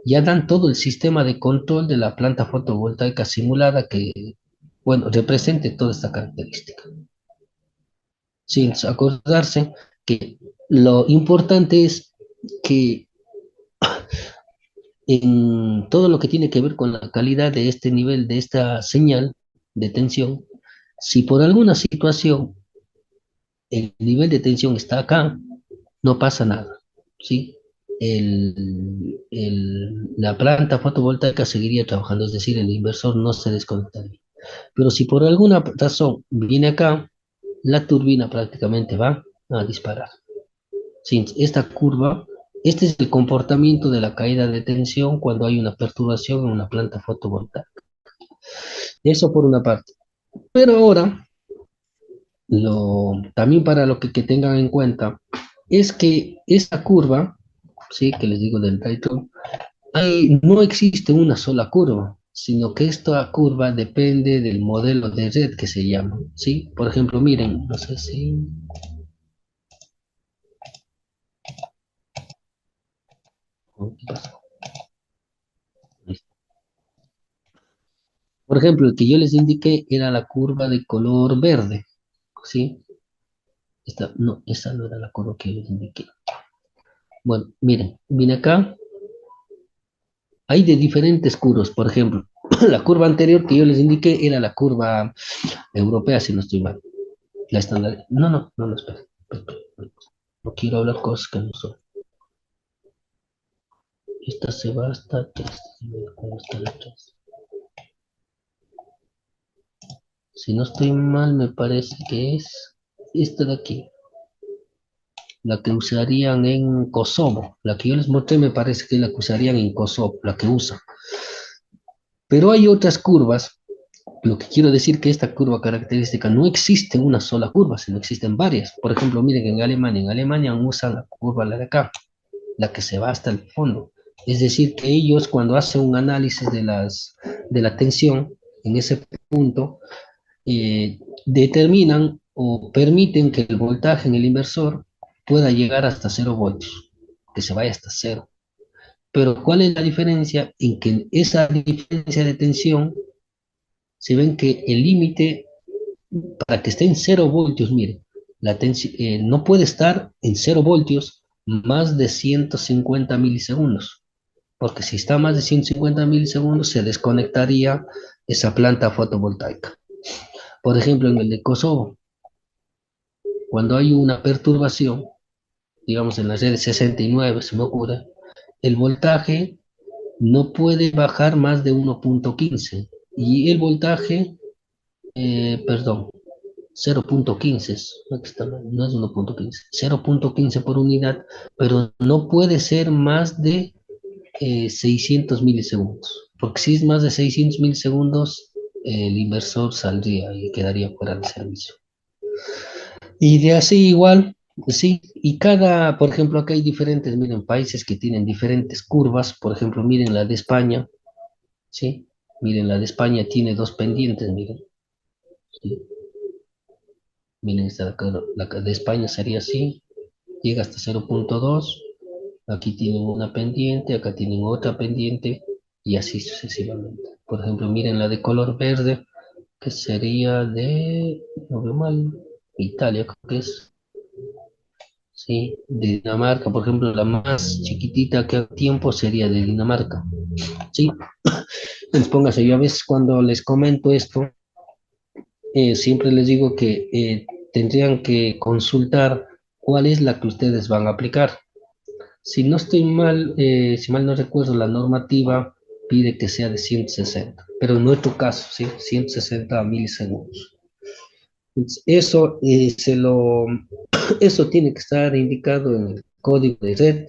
ya dan todo el sistema de control de la planta fotovoltaica simulada que, bueno, represente toda esta característica. Sin acordarse que lo importante es que en todo lo que tiene que ver con la calidad de este nivel, de esta señal de tensión, si por alguna situación el nivel de tensión está acá, no pasa nada, ¿sí? La planta fotovoltaica seguiría trabajando, es decir, el inversor no se desconectaría. Pero si por alguna razón viene acá, la turbina prácticamente va a disparar. Sí, esta curva, este es el comportamiento de la caída de tensión cuando hay una perturbación en una planta fotovoltaica. Eso por una parte. Pero ahora, también para lo que tengan en cuenta, es que esta curva, sí, que les digo del Dayton, no existe una sola curva, sino que esta curva depende del modelo de red que se llama, ¿sí? Por ejemplo, miren, no sé si... Por ejemplo, el que yo les indiqué era la curva de color verde, ¿sí? No, esa no era la curva que yo les indiqué. Bueno, miren acá, hay de diferentes curvas. Por ejemplo, la curva anterior que yo les indiqué era la curva europea, si no estoy mal. La estándar. No, espera. No quiero hablar cosas que no son. Esta se va hasta atrás. ¿Cómo está atrás? Si no estoy mal, me parece que es esta de aquí, la que usarían en Kosovo. La que yo les mostré me parece que es la que usarían en Kosovo, la que usan. Pero hay otras curvas, lo que quiero decir que esta curva característica no existe una sola curva, sino existen varias. Por ejemplo, miren en Alemania usan la curva la de acá, la que se va hasta el fondo. Es decir, que ellos cuando hacen un análisis de la tensión en ese punto, determinan o permiten que el voltaje en el inversor pueda llegar hasta 0 voltios, que se vaya hasta cero. Pero ¿cuál es la diferencia? En que esa diferencia de tensión, se ven que el límite para que esté en 0 voltios, mire, no puede estar en 0 voltios más de 150 milisegundos, porque si está más de 150 milisegundos se desconectaría esa planta fotovoltaica. Por ejemplo, en el de Kosovo, cuando hay una perturbación, digamos en la red 69, se me ocurre, el voltaje no puede bajar más de 1.15 y el voltaje, perdón, 0.15, no es 1.15, 0.15 por unidad, pero no puede ser más de 600 milisegundos, porque si es más de 600 milisegundos, el inversor saldría y quedaría fuera de servicio. Y de así igual, sí, y por ejemplo, acá hay diferentes, miren, países que tienen diferentes curvas, por ejemplo, miren la de España, ¿sí? Miren, la de España tiene dos pendientes, miren, ¿sí? Miren, esta de acá, la de España sería así, llega hasta 0.2, aquí tienen una pendiente, acá tienen otra pendiente, y así sucesivamente. Por ejemplo, miren la de color verde, que sería no veo mal, Italia, creo que es. Sí, de Dinamarca, por ejemplo, la más chiquitita que a tiempo sería de Dinamarca. Sí, entonces póngase, yo a veces cuando les comento esto, siempre les digo que tendrían que consultar cuál es la que ustedes van a aplicar. Si no estoy mal, si mal no recuerdo, la normativa pide que sea de 160, pero no es tu caso, ¿sí? 160 milisegundos. Entonces, eso tiene que estar indicado en el código de red.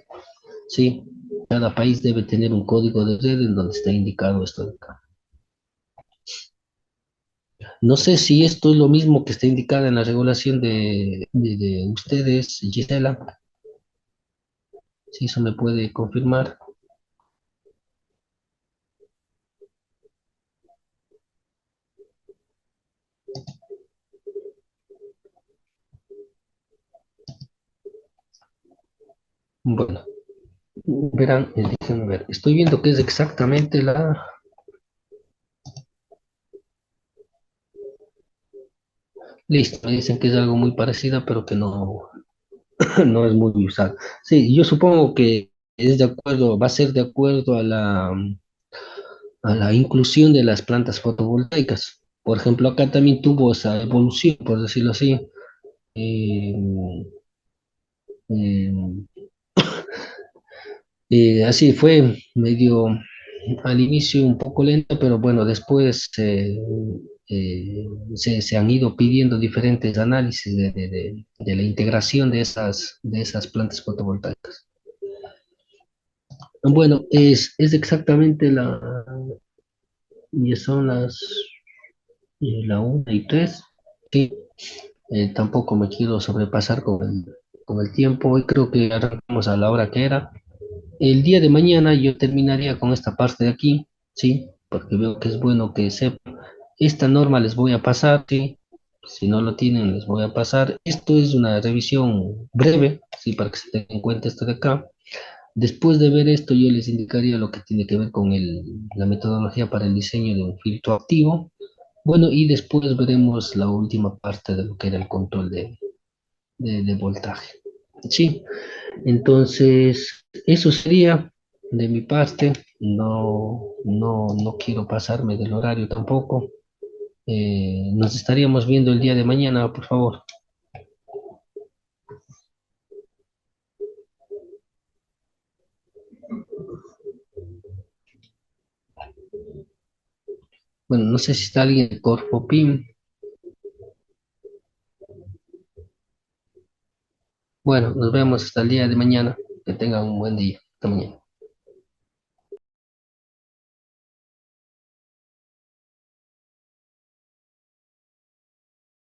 Sí, cada país debe tener un código de red en donde está indicado esto de acá. No sé si esto es lo mismo que está indicado en la regulación de ustedes, Gisela. Si eso me puede confirmar. Bueno, verán, déjenme ver. Estoy viendo que es exactamente la... Listo, me dicen que es algo muy parecido, pero que no, no es muy usado. Sí, yo supongo que es de acuerdo, va a ser de acuerdo a la inclusión de las plantas fotovoltaicas. Por ejemplo, acá también tuvo esa evolución, por decirlo así. Eh, eh, Así fue medio al inicio un poco lento, pero bueno, después eh, se han ido pidiendo diferentes análisis de la integración de esas plantas fotovoltaicas. Bueno, es exactamente y son la 1 y 3. Sí, tampoco me quiero sobrepasar con el tiempo. Hoy creo que arrancamos a la hora que era. El día de mañana yo terminaría con esta parte de aquí, ¿sí? Porque veo que es bueno que sepan. Esta norma les voy a pasar, ¿sí? Si no lo tienen, les voy a pasar. Esto es una revisión breve, ¿sí? Para que se tenga en cuenta esto de acá. Después de ver esto, yo les indicaría lo que tiene que ver con la metodología para el diseño de un filtro activo. Bueno, y después veremos la última parte de lo que era el control de voltaje. Sí, entonces eso sería de mi parte. No, no, no quiero pasarme del horario tampoco. Nos estaríamos viendo el día de mañana, por favor. Bueno, no sé si está alguien de Corfopim. Bueno, nos vemos hasta el día de mañana. Que tengan un buen día. Hasta mañana.